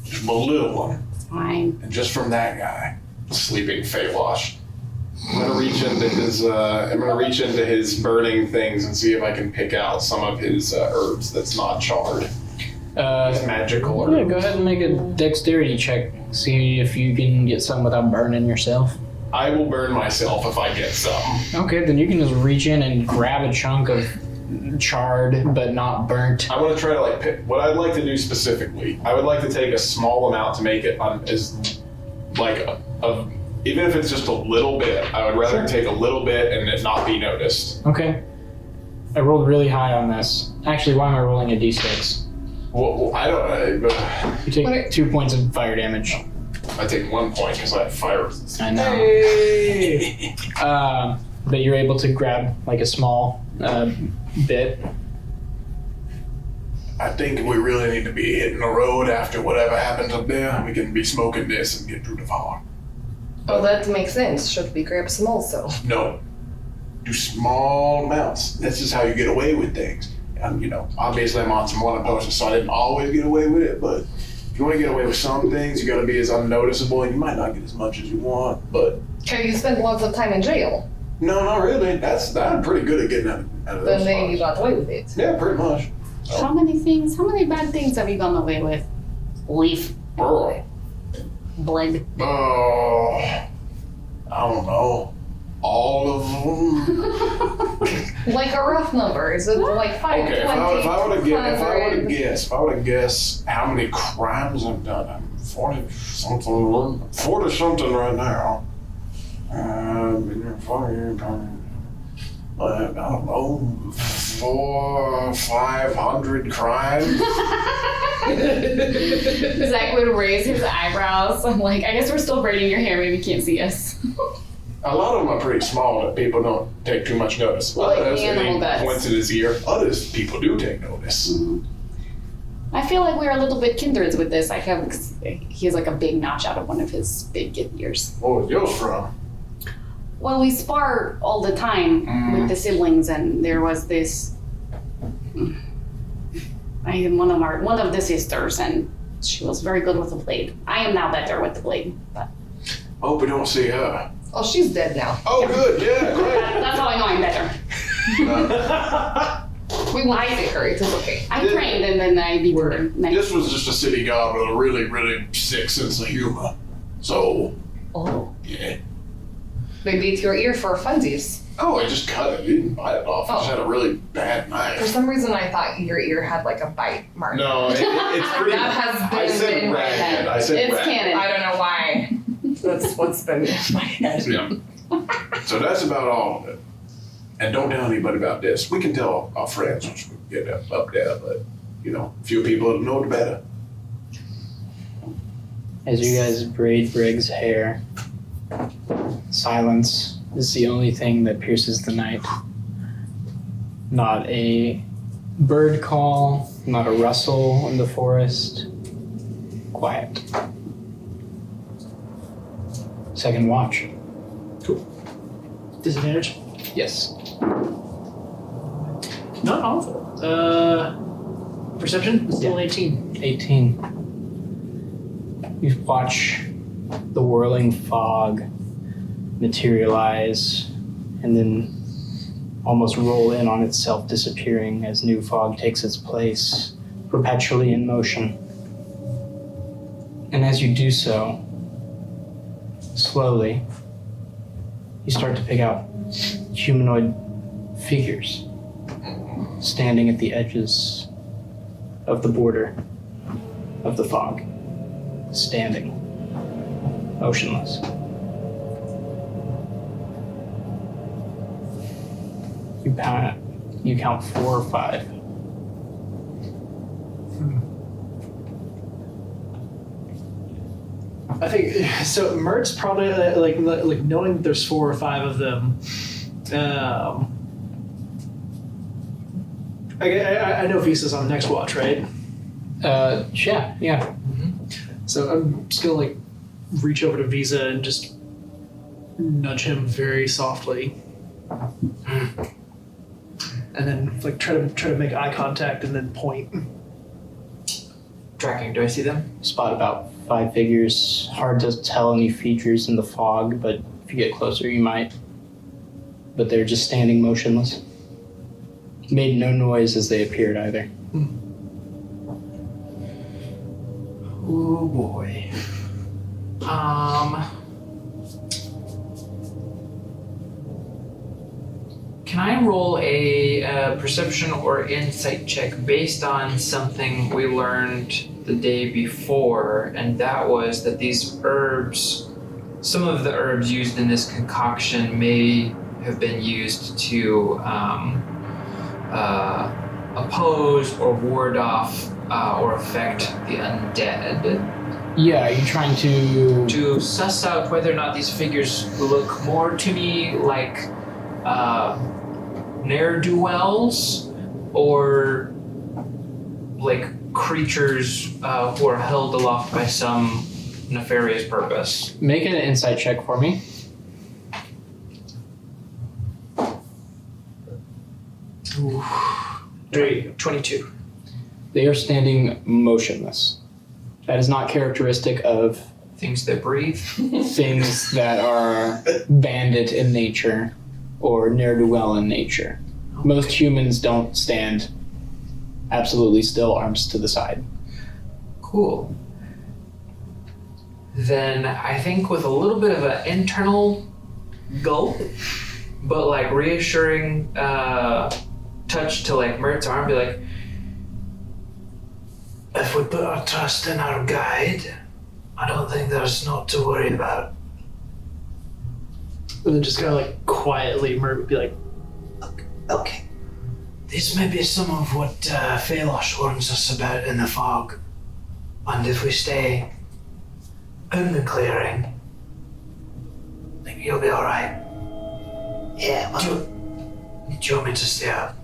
Just a little one. Fine. And just from that guy, sleeping Feywash. I'm gonna reach into his burning things and see if I can pick out some of his herbs that's not charred. His magical Yeah, herbs. go ahead and make a dexterity check. See if you can get some without burning yourself. I will burn myself if I get some. Okay, then you can just reach in and grab a chunk of charred but not burnt. I want to try to pick what I'd like to do specifically. I would like to take a small amount to make it even if it's just a little bit. I would rather take a little bit and it not be noticed. Okay. I rolled really high on this. Actually, why am I rolling a d6? Well, I don't. You take 2 points of fire damage. I take 1 point because I have fire resistance. I know. Hey! But you're able to grab like a small bit. I think we really need to be hitting the road after whatever happens up there. We can be smoking this and get through the fog. Oh, that makes sense. Should we grab some also? No. Do small amounts. This is how you get away with things. Obviously I'm on some one potion, so I didn't always get away with it, but if you want to get away with some things, you got to be as unnoticeable, and you might not get as much as you want, but Okay, you spent lots of time in jail. no, not really. I'm pretty good at getting out of those Then you spots. got away with it. Yeah, pretty much. How many bad things have you gone away with? Leaf, Oh, blood. I don't know. All of them. Like a rough number. Is it like 5, Okay, 20, if I were to 200? guess how many crimes I've done, I'm 40 something right now. I don't know, 400-500 crimes. Zach would raise his eyebrows. I'm like, I guess we're still braiding your hair. Maybe you can't see us. A lot of them are pretty small that people don't take too much notice. Like Others, animal he guts. points at his ear. Others, people do take notice. I feel like we're a little bit kindreds with this. He has like a big notch out of one of his big ears. Where was yours from? Well, we spar all the time with the siblings, and there was this. One of the sisters, and she was very good with the blade. I am now better with the blade, but I hope we don't see her. Oh, she's dead now. Oh, good, yeah, great. that's how I know I'm better. We won't see her. It is okay. I trained, and then I beat her. This was just a city god with a really, really sick sense of humor. So, Oh. yeah. They beat your ear for funsies. Oh, I just cut it. You didn't bite it off. I just had a really bad For knife. some reason, I thought your ear had like a bite mark. No, it's pretty. That has I been said in my ragged. head. I said It's ragged. canon. I don't know why. That's what's been in my head. Yeah. So that's about all of it. And don't tell anybody about this. We can tell our friends once we get up there, but few people know the better. As you guys braid Briggs' hair, silence is the only thing that pierces the night. Not a bird call, not a rustle in the forest. Quiet. Second watch. Disadvantage? Yes. Not awful. Perception? Still 18. 18. You watch the whirling fog materialize and then almost roll in on itself, disappearing as new fog takes its place, perpetually in motion. And as you do so, slowly, you start to pick out humanoid figures standing at the edges of the border of the fog. standing, motionless. You count 4 or 5. I think so. Mert's probably like knowing there's 4 or 5 of them. I know Visa's on next watch, right? Yeah. So I'm just gonna like reach over to Visa and just nudge him very softly, and then like try to make eye contact and then point. Tracking. Do I see them? Spot about 5 figures. Hard to tell any features in the fog, but if you get closer, you might. But they're just standing motionless. Made no noise as they appeared either. Oh boy. Can I roll a perception or insight check based on something we learned the day before, and that was that these herbs, some of the herbs used in this concoction may have been used to oppose or ward off or affect the undead. Yeah, you're trying To suss out whether or not these figures look more to me like ne'er-do-wells or like creatures who are held aloft by some nefarious purpose. make an insight check for me. 22. They are standing motionless. That is not characteristic of Things that breathe. things that are bandit in nature or ne'er-do-well in nature. Most humans don't stand absolutely still, arms to the side. Cool. Then I think with a little bit of an internal gulp, but like reassuring touch to like Mert's arm, be like, if we put our trust in our guide, I don't think there's not to worry about. And then just kind of like quietly, Mert would be like, Okay. This may be some of what Phalos warns us about in the fog. And if we stay in the clearing, I think you'll be alright. Yeah, well, Do you want me to stay up?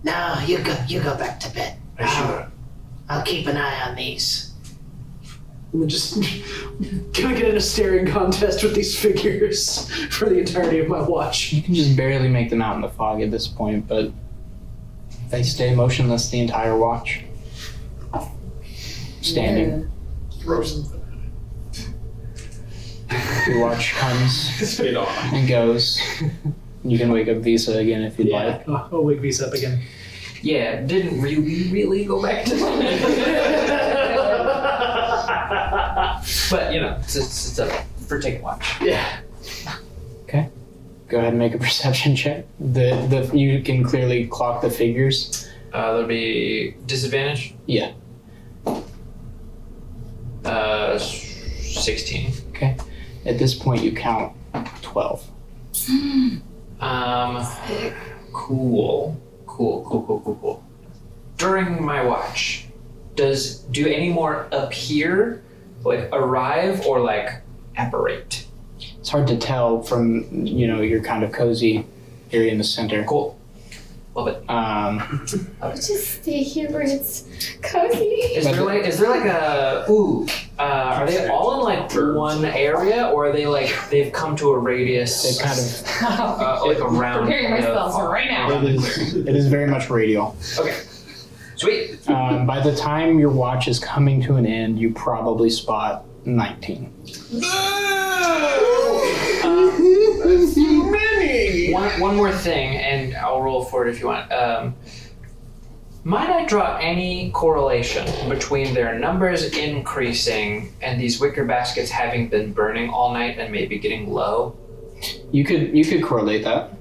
no, you go back to bed. Are you sure? I'll keep an eye on these. and then just gonna get in a staring contest with these figures for the entirety of my watch. You can just barely make them out in the fog at this point, but they stay motionless the entire watch. Standing. Throw something. Your watch comes Spit on. and goes. You can wake up Visa again if you'd like. I'll wake Visa up again. Yeah, didn't really go back to But, you know, it's up for take a watch. Yeah. Go ahead and make a perception check. You can clearly clock the figures. There'll be disadvantage. Yeah. 16. Okay. At this point, you count 12. Cool. During my watch, do any more appear, like arrive, or like apparate? It's hard to tell from your kind of cozy area in the center. Cool. Love it. Just stay here where it's cozy. Is there like a are they all in like one area, or are they like they've come to a radius? They kind of. like around. Preparing my spells for right now. It is very much radial. Okay. Sweet. By the time your watch is coming to an end, you probably spot 19. One more thing, and I'll roll for it if you want. Might I draw any correlation between their numbers increasing and these wicker baskets having been burning all night and maybe getting low? You could correlate that.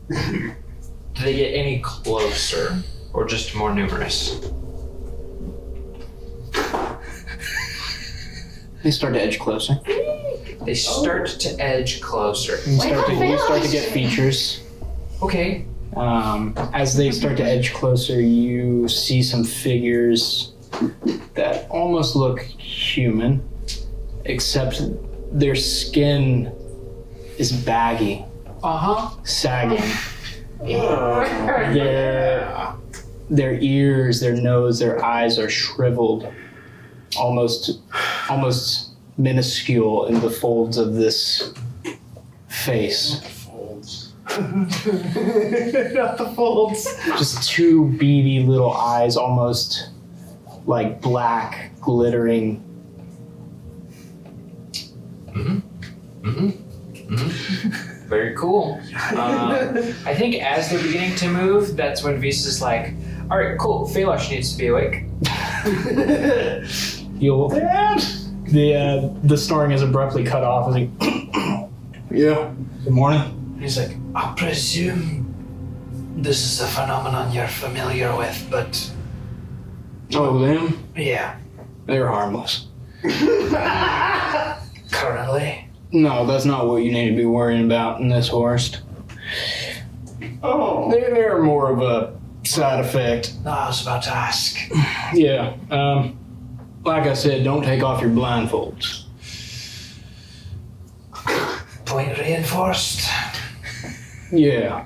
Do they get any closer, or just more numerous? They start to edge closer. They start to edge closer. You start to get features. Okay. As they start to edge closer, you see some figures that almost look human, except their skin is baggy, sagging. Their ears, their nose, their eyes are shriveled, almost minuscule in the folds of this face. Not the folds. Just two beady little eyes, almost like black, glittering. Very cool. I think as they're beginning to move, that's when Visa's like, all right, cool. Falosh needs to be awake. The snoring is abruptly cut off as he. Yeah. Good morning. He's like, I presume this is a phenomenon you're familiar with, but Oh, them? yeah, They're harmless. currently. No, that's not what you need to be worrying about in this forest. Oh. They're more of a side effect. No, I was about to ask. Yeah. Like I said, don't take off your blindfolds. Point reinforced. Yeah.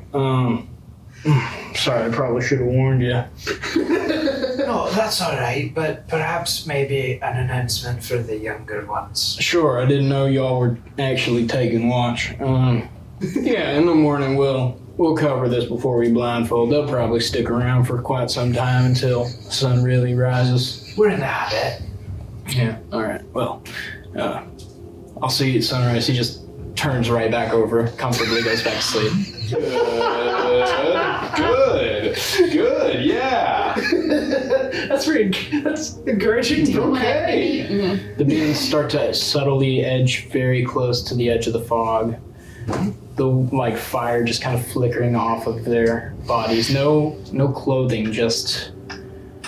Sorry, I probably should have warned you. No, that's all right, but perhaps maybe an announcement for the younger ones. Sure, I didn't know y'all were actually taking watch. Yeah, in the morning we'll cover this before we blindfold. They'll probably stick around for quite some time until the sun really rises. We're in the habit. Yeah. All right. Well, I'll see you at sunrise. He just turns right back over, comfortably goes back to sleep. Good, yeah. That's encouraging. Okay. The beings start to subtly edge very close to the edge of the fog. The fire just kind of flickering off of their bodies. No clothing, just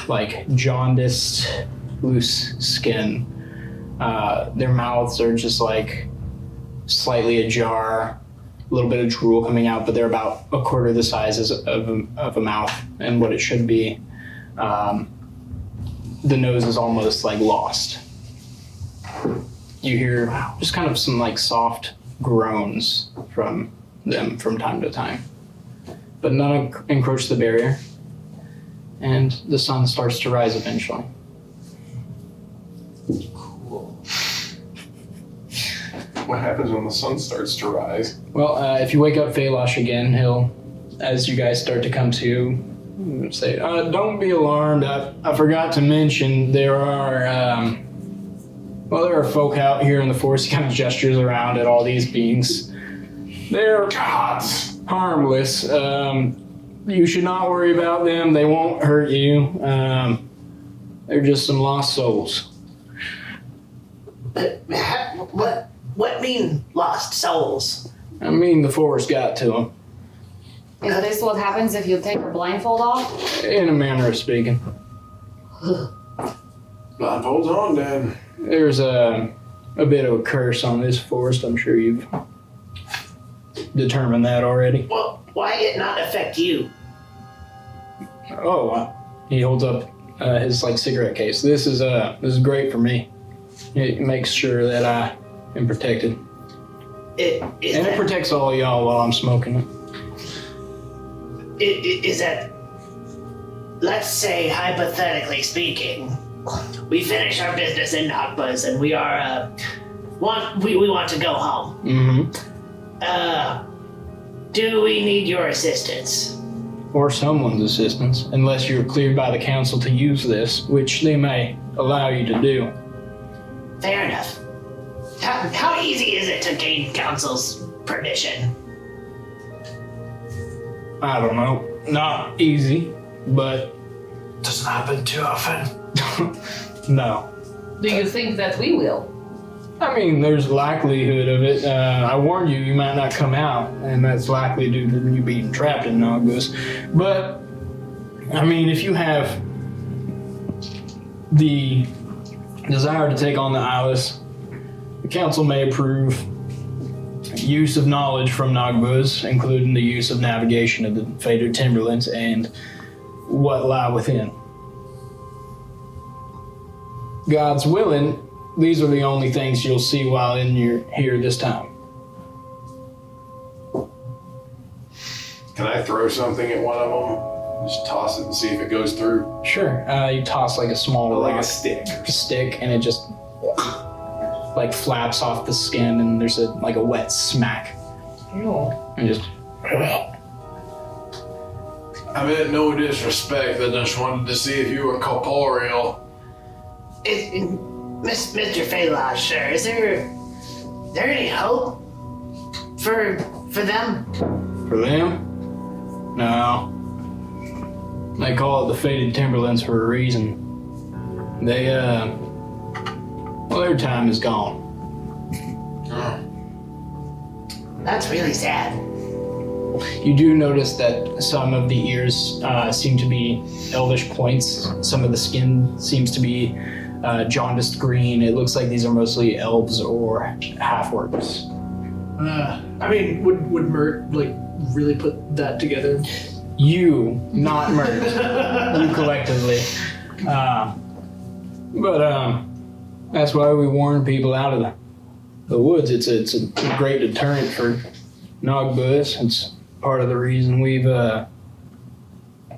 like jaundiced, loose skin. Their mouths are just like slightly ajar, a little bit of drool coming out, but they're about a quarter the size of a mouth and what it should be. The nose is almost like lost. You hear just kind of some like soft groans from them from time to time, but none encroach the barrier, and the sun starts to rise eventually. What happens when the sun starts to rise? Well, if you wake up Falosh again, he'll, as you guys start to come to, say, don't be alarmed. I forgot to mention there are folk out here in the forest. He kind of gestures around at all these beings. They're Gods. harmless. You should not worry about them. They won't hurt you. They're just some lost souls. What mean lost souls? I mean, the forest got to them, Is this what happens if you take your blindfold off? in a manner of speaking. Blindfolds on, then. There's a bit of a curse on this forest. I'm sure you've determined that already. Well, why it not affect you? Oh, he holds up his cigarette case. This is great for me. It makes sure that I am protected, It it protects all of y'all while I'm smoking it. is that, let's say hypothetically speaking, we finish our business in Nagpuz and we are we want to go home. Mm-hmm. Do we need your assistance? Or someone's assistance, unless you're cleared by the council to use this, which they may allow you to do. Fair enough. How easy is it to gain council's permission? I don't know. Not easy, but Doesn't happen too often. no. Do you think that we will? I mean, there's likelihood of it. I warned you might not come out, and that's likely due to you being trapped in Noggus. But, I mean, if you have the desire to take on the Isles, The council may approve use of knowledge from Nagbuz, including the use of navigation of the Faded Timberlands and what lie within. God's willing, these are the only things you'll see while here this time. Can I throw something at one of them? Just toss it and see if it goes through. Sure. You toss like a small Or like rock, a stick. a stick, and it just like flaps off the skin, and there's a wet smack, Ew. and just. I meant no disrespect. I just wanted to see if you were corporeal. Mr. Phalos, sure. Is there any hope for them? For them? No. They call it the Faded Timberlands for a reason. They, well, their time is gone. That's really sad. You do notice that some of the ears seem to be elvish points. Some of the skin seems to be jaundiced green. It looks like these are mostly elves or half-orcs. I mean, would Mert like really put that together? You, not Mert. You collectively. But that's why we warn people out of the woods. It's a great deterrent for Nagbuz. It's part of the reason we've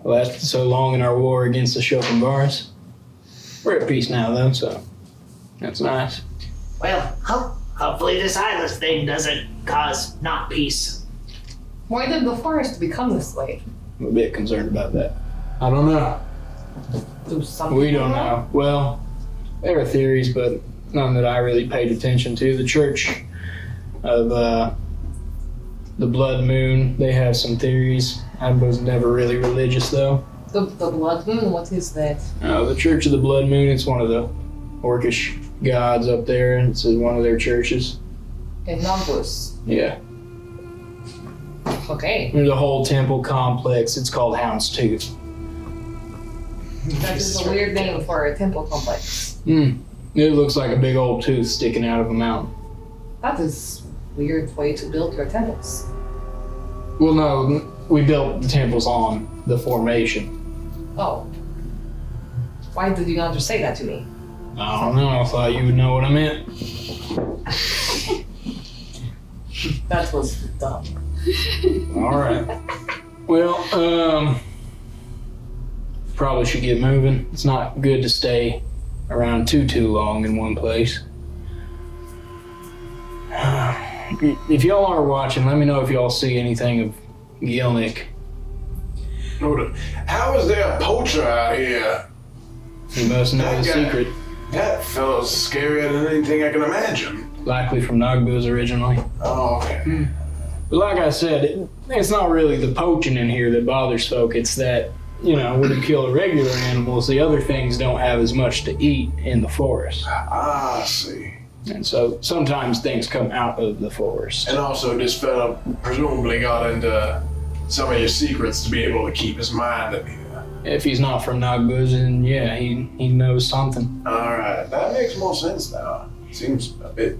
lasted so long in our war against the Shokin Bars. We're at peace now, though, so that's nice. Well, hopefully this Eyeless thing doesn't cause not peace. Why did the forest become this way? I'm a bit concerned about that. I don't know. Do something We don't know. Well, there are theories, but none that I really paid attention to. The Church of the Blood Moon, they have some theories. I was never really religious, though. The blood moon. What is that? The Church of the Blood Moon, it's one of the orcish gods up there, and it's one of their churches. In Nagbuz. Yeah. Okay. There's a whole temple complex. It's called Houndstooth. That is a weird name for a temple complex. It looks like a big old tooth sticking out of a mountain. That is a weird way to build your temples. Well, no, we built the temples on the formation. Oh. Why did you not just say that to me? I don't know. I thought you would know what I meant. That was dumb. All right. Well, probably should get moving. It's not good to stay around too long in one place. If y'all are watching, let me know if y'all see anything of Gilnick. How is there a poacher out here? You must know the secret. That fellow's scarier than anything I can imagine. Likely from Nagbuz originally. Oh, okay. But like I said, it's not really the poaching in here that bothers folk. It's that, when you kill regular animals, the other things don't have as much to eat in the forest. I see. And so sometimes things come out of the forest. And also, this fella presumably got into some of your secrets to be able to keep his mind in here. If he's not from Nagbuz, then yeah, he knows something. Alright, that makes more sense now. Seems a bit...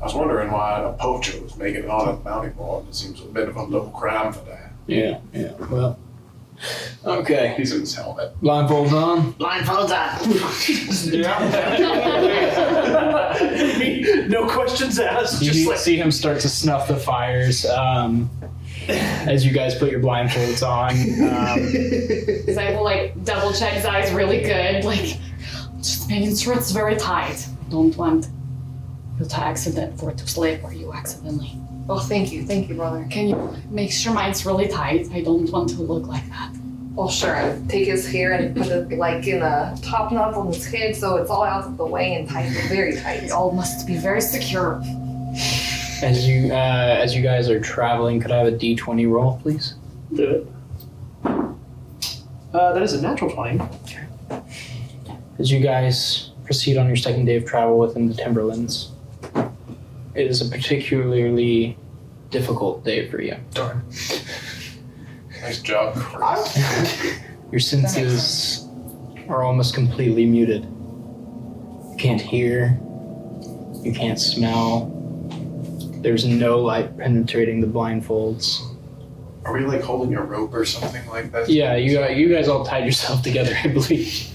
I was wondering why a poacher was making it on a bounty board. It seems a bit of a low crime for that. Yeah, well. Okay. He's in his helmet. Blindfolds on? Blindfolds on. No questions asked. You Just like see him start to snuff the fires as you guys put your blindfolds on. Zay will double check his eyes really good, just making sure it's very tight. Don't want you to accident for it to slip or you accidentally. Oh, thank you, brother. Can you make sure mine's really tight? I don't want to look like that. Well, sure. I'd take his hair and put it in a top knot on his head so it's all out of the way and tight, very tight. It all must be very secure. As you guys are traveling, could I have a D20 roll, please? do it. That is a natural 20. As you guys proceed on your second day of travel within the Timberlands, it is a particularly difficult day for you. Darn. Nice job, Chris. Your senses are almost completely muted. You can't hear, You can't smell. There's no light penetrating the blindfolds. Are we like holding a rope or something like that? Yeah, you guys all tied yourself together, I believe.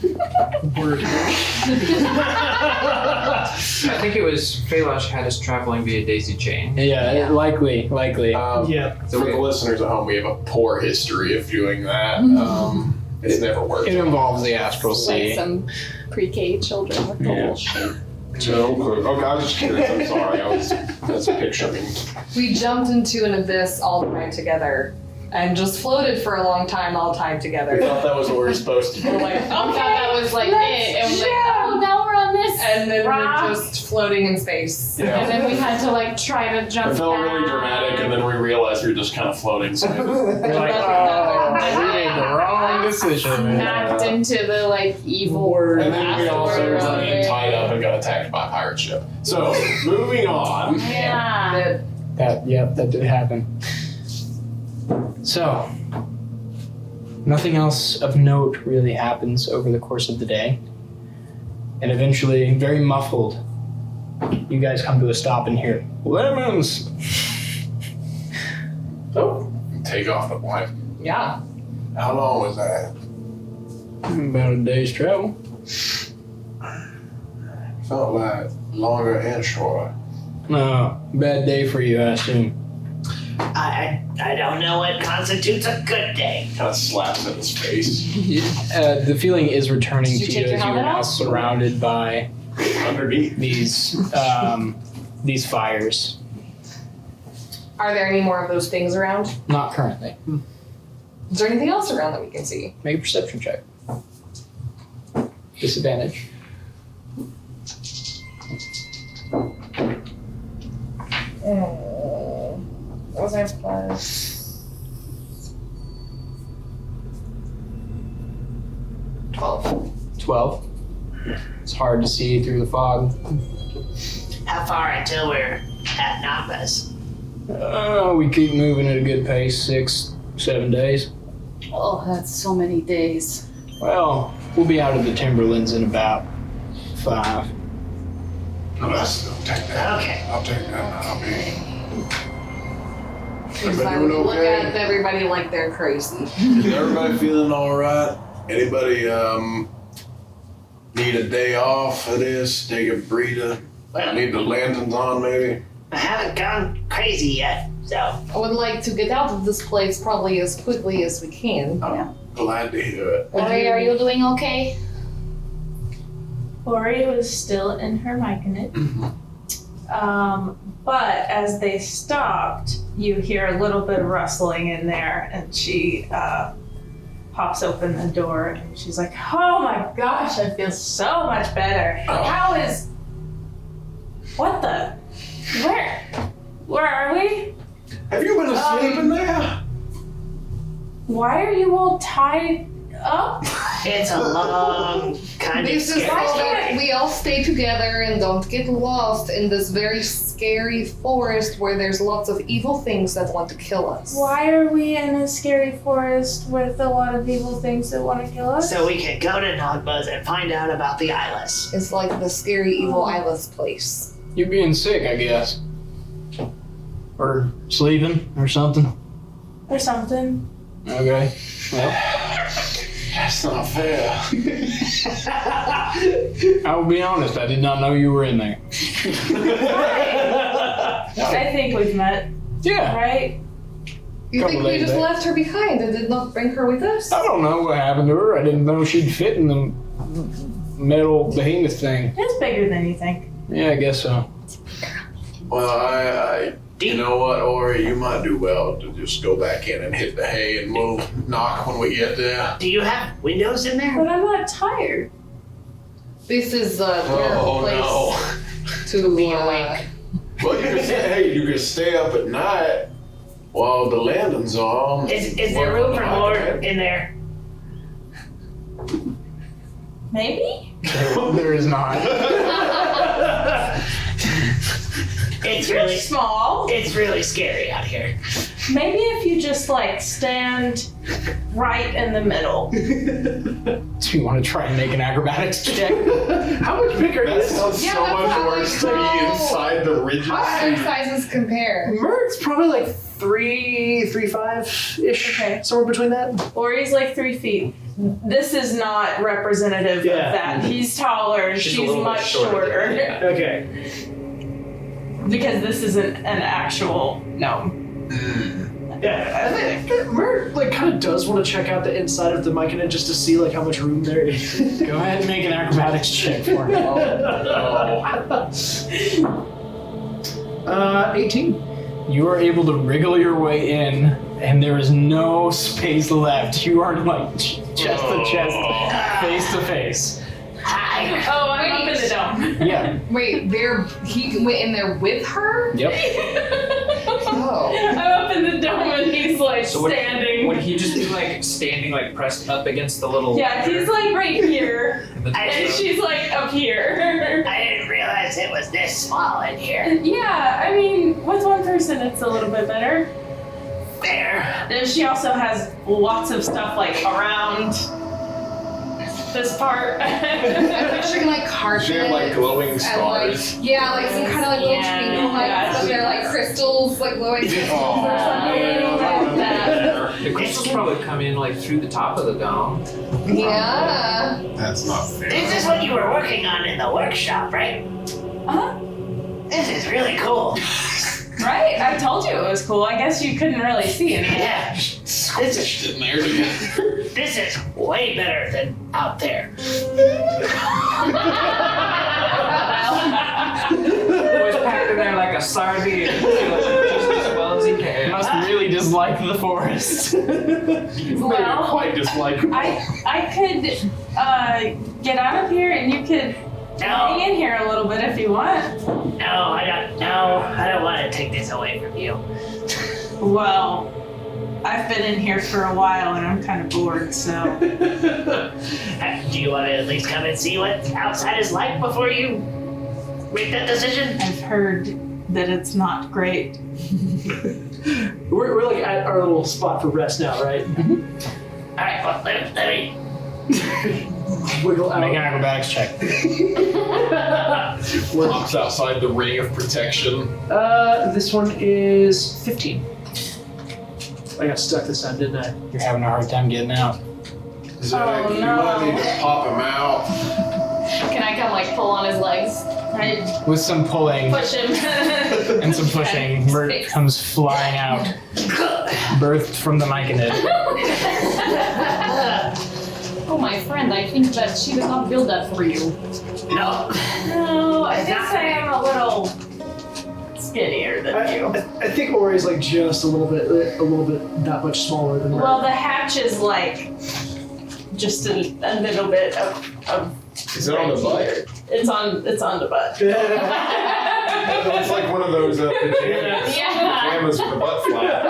I think it was Felash had us traveling via daisy chain. Yeah, likely. Yeah. So for the listeners at home, we have a poor history of doing that. It's never worked. It involves the astral Like sea. some pre-K children with the Yeah. whole shit. No clue. Okay, I was just curious. I'm sorry. That's picturing. We jumped into an abyss all tied together and just floated for a long time all tied We together. thought that was what we were supposed to do. We're like, okay, that was like it. And we're like, Oh, now we're on this. and then rock. we're just floating in space. And Yeah. then we had to like try to jump It felt really back. dramatic, and then we realized we were just kind of floating. So You're like, oh, we made the wrong decision. Smacked into the like evil and then we also afterwards. remained tied up and got attacked by a pirate ship. So moving on. Yeah. That did happen. So, nothing else of note really happens over the course of the day. And eventually, very muffled, you guys come to a stop and hear, lemons! Oh, take off the blind. Yeah. How long was that? About a day's travel. Felt like longer and shorter. No, bad day for you, I assume. I don't know what constitutes a good day. Kind of slaps in his face. The feeling is returning Did you to take you your as you are helmet now off? surrounded by Underneath. these fires. Are there any more of those things around? Not currently. Is there anything else around that we can see? Make a perception check. Disadvantage. What was I plus? 12. 12. It's hard to see through the fog. How far until we're at Napas? We keep moving at a good pace, 6, 7 days. Oh, that's so many days. Well, we'll be out of the Timberlands in about 5. No, that's, I'll take that. Okay. I'll take that. I'll be. Because I Everybody would doing look okay? at everybody like they're crazy. Is everybody feeling all right? Anybody need a day off of this? Take a breather? Well, Need the lanterns on, maybe? I haven't gone crazy yet, so. I would like to get out of this place probably as quickly as we can. I'm glad to hear it. Ori, are you doing okay? Ori was still in her myconid. But as they stopped, you hear a little bit of rustling in there, and she pops open the door, and she's like, "Oh my gosh, I feel so much better. How is? What the? Where are we? Have you been asleep in there? Why are you all tied up?" It's a long kind of This is scary so story. that we all stay together and don't get lost in this very scary forest where there's lots of evil things that want to kill us. Why are we in a scary forest with a lot of evil things that want to kill us? So we can go to Nagbuz and find out about the Eyeless. It's like the scary evil eyeless place. You being sick, I guess. Or sleeping, or something. Or something. Okay. Well, That's not fair. I will be honest, I did not know you were in there. I think we've met, Yeah. right? You Couple think we days just back. left her behind and did not bring her with us? I don't know what happened to her. I didn't know she'd fit in the metal behemoth thing. It's bigger than you think. Yeah, I guess so. Well, you know what, Ori? You might do well to just go back in and hit the hay, and we'll knock when we get there. Do you have windows in there? But I'm not tired. This is a Oh, terrible place to be awake. Well, you can say, hey, you can stay up at night while the landing's on. Is there room for more in there? Maybe? There is not. It's really Small. It's really scary out here. Maybe if you just like stand right in the middle. Do you want to try and make an acrobatics check? How much bigger That is sounds Yeah, so that's much how worse to I be know. inside the rigid How do suit. sizes compare? Merc's probably like 3.5-ish, Okay. somewhere between that. Or he's like 3 feet. This is not representative Yeah. of that. He's taller and She's she's, a little bit much shorter shorter. than that. Okay. Because this isn't an actual gnome. Yeah, I think Mer like kind of does want to check out the inside of the Myconid just to see like how much room there is. Go ahead and make an acrobatics check for me. 18. You are able to wriggle your way in, and there is no space left. You are like chest to chest, face to face. Oh, I'm up in the dome. Yeah. Wait, he went in there with her? Yep. Oh. I'm up in the dome and he's like So would standing. he just be like standing like pressed up against the little? Yeah, he's like right here. the- And she's like up here. I didn't realize it was this small in here. Yeah, I mean, with one person it's a little bit better. There. And she also has lots of stuff like around this part. I'm picturing like carpet. She had like glowing and stars. like, yeah, like some kind of like little Yeah. twinkle lights, but they're like crystals, like glowing crystals or something like that. The crystals probably come in like through the top of the dome. Yeah. That's not fair. This is what you were working on in the workshop, right? Uh-huh. This is really cool. Right? I told you it was cool. I guess you couldn't really see it. Yeah. Squished in there together. This is way better than out there. Always packed in there like a sardine, just as well as he You can. must really dislike the forest. Well, Quite dislikable. I could get out of here and you could hang No, in here a little bit if you want. I don't want to take this away from you. Well, I've been in here for a while and I'm kind of bored, so. Do you want to at least come and see what outside is like before you make that decision? I've heard that it's not great. We're like at our little spot for rest now, right? All right, well, let me. Wiggle out. Make an acrobatics check. Pops outside the ring of protection. This one is 15. I got stuck this time, didn't I? You're having a hard time getting out. Zach, Oh, you no. might need to pop him out. Can I come like pull on his legs? Right? With some pulling Push him. and some pushing, Mert comes flying out, birthed from the Myconid. Oh, my friend, I think that she did not build that for you. No. No, I guess I am a little skinnier than you. I think Ori's like just a little bit that much smaller than Well, the hatch is like just a little bit of Is it on the butt? it's on the butt. It's like one of those pajamas. Yeah. Pajamas with the butt flap.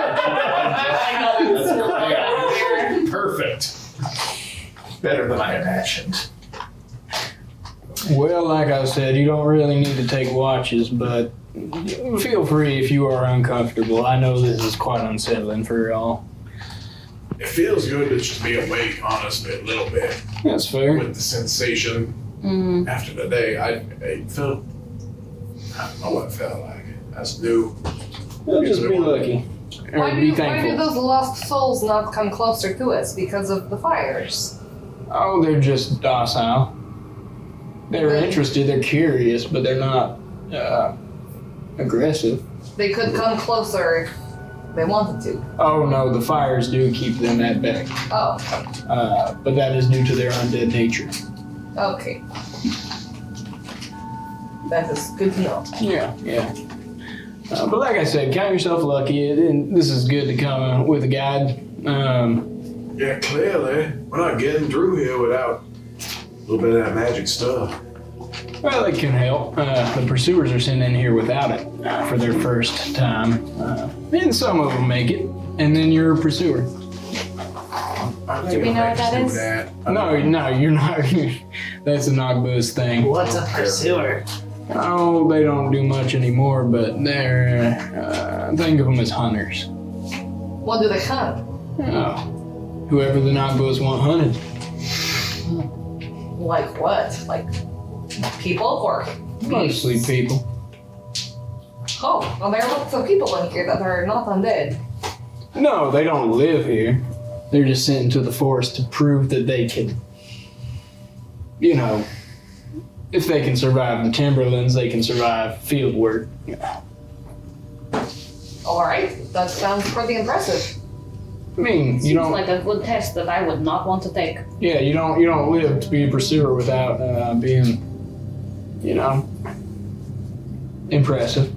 That's great. Perfect. Better than I imagined. Well, like I said, you don't really need to take watches, but feel free if you are uncomfortable. I know this is quite unsettling for y'all. It feels good to just be awake, honestly, a little bit. That's fair. With the sensation after the day, I felt, I don't know what it felt like. That's new. Well, just be lucky. Or Why be do thankful. those lost souls not come closer to us because of the fires? Oh, they're just docile. They're interested, they're curious, but they're not aggressive. They could come closer if they wanted to. Oh no, the fires do keep them at bay. Oh, But that is due to their undead nature. okay. That is good to know. Yeah. But like I said, count yourself lucky. And this is good to come with a guide. Yeah, clearly, we're not getting through here without a little bit of that magic stuff. Well, it can help. The pursuers are sent in here without it for their first time. And some of them make it. And then you're a pursuer. Do we know what that is? No, you're not. That's an Ogbuz thing. What's a pursuer? Oh, they don't do much anymore, but they're, think of them as hunters. What do they hunt? Oh, whoever the Nagbos want hunted. Like what? Like people or Mostly beasts? people. Oh, well, there are lots of people in here that are not undead. No, they don't live here. They're just sent into the forest to prove that they can, you know, if they can survive the Timberlands, they can survive field work. All right, that sounds pretty impressive. I mean, you Seems don't. like a good test that I would not want to take. Yeah, you don't live to be a pursuer without being, you know, impressive.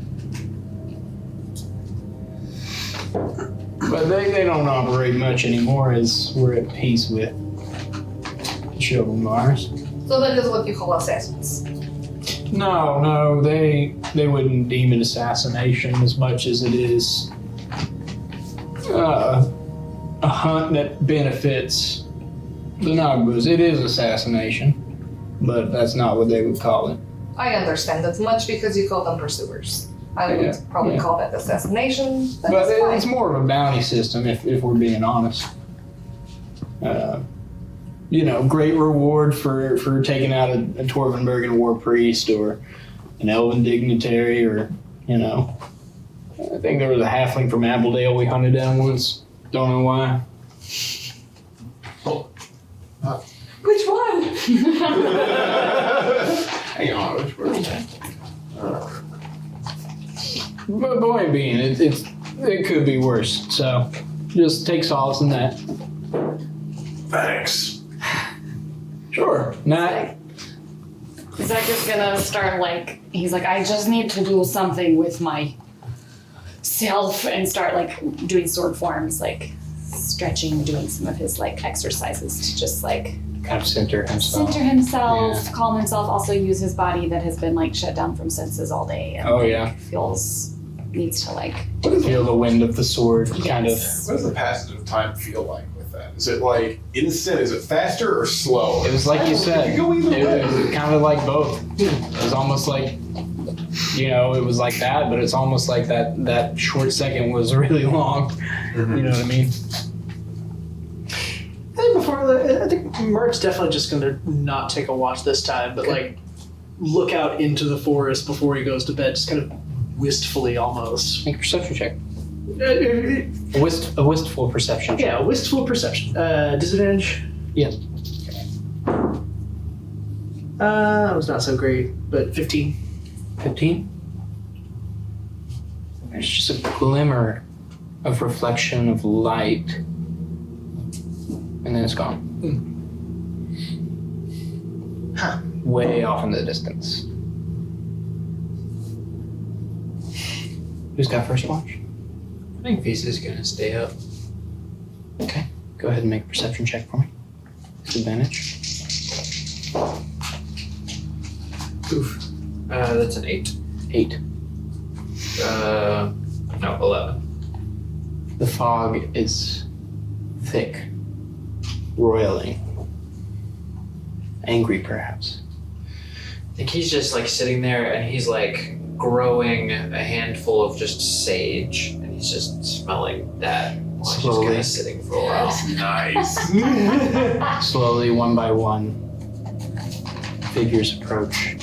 But they don't operate much anymore as we're at peace with the children of Mars. So that is what you call assassins. No, they wouldn't deem it assassination as much as it is a hunt that benefits the Nagbos. It is assassination, but that's not what they would call it. I understand as much because you call them pursuers. I would probably call that assassination. But That's fine. it's more of a bounty system, if we're being honest. You know, great reward for taking out a Torvenbergen war priest or an elven dignitary, or, you know, I think there was a halfling from Abbeldale we hunted down once. Don't know why. Which one? Hang on, which word is that? But point being, it could be worse. So just take solace in that. Thanks. Sure. Not. Zach is gonna start he's like, I just need to do something with my self and start doing sword forms, stretching, doing some of his exercises to just Kind of center himself. center himself, calm himself, also use his body that has been shut down from senses all day and needs to Feel the wind of the sword, kind of. Yes. What does the passage of time feel like with that? Is it instant? Is it faster or slow? It was like you said. It could go either way. It was kind of like both. It was almost like, you know, it was like that, but it's almost like that short second was really long. Mm-hmm. You know what I mean? I think Mert's definitely just gonna not take a watch this time, but look out into the forest before he goes to bed, just kind of wistfully almost. Make a perception check. Yeah, A wistful perception check. wistful perception. Disadvantage? Yes. That was not so great, but 15. 15? There's just a glimmer of reflection of light. And then it's gone. Huh. Way off in the distance. Who's got first watch? I think Visa's gonna stay up. Okay. Go ahead and make a perception check for me. Disadvantage. Oof. That's an 8. 8. No, 11. The fog is thick, roiling, angry perhaps. I think he's just sitting there and he's growing a handful of just sage and he's just smelling that while he's just Slowly. kind of sitting for a while. Nice. Slowly, one by one, figures approach,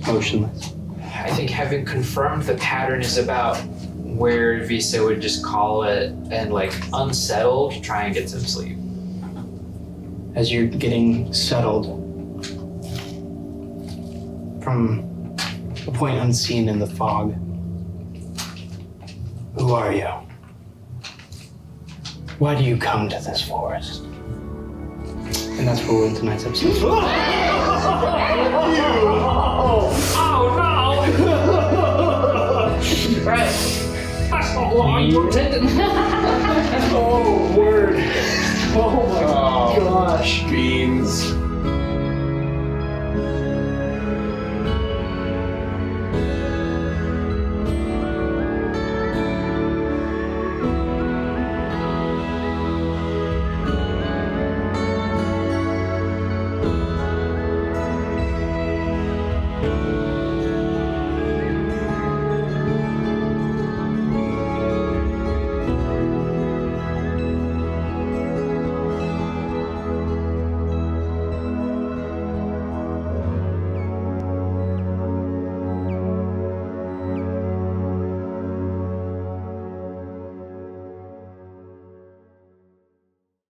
motionless. I think having confirmed the pattern is about where Visa would just call it and unsettled, try and get some sleep. As you're getting settled from a point unseen in the fog. Who are you? Why do you come to this forest? And that's where we'll end tonight's episode. Right. That's not what I intended. Oh,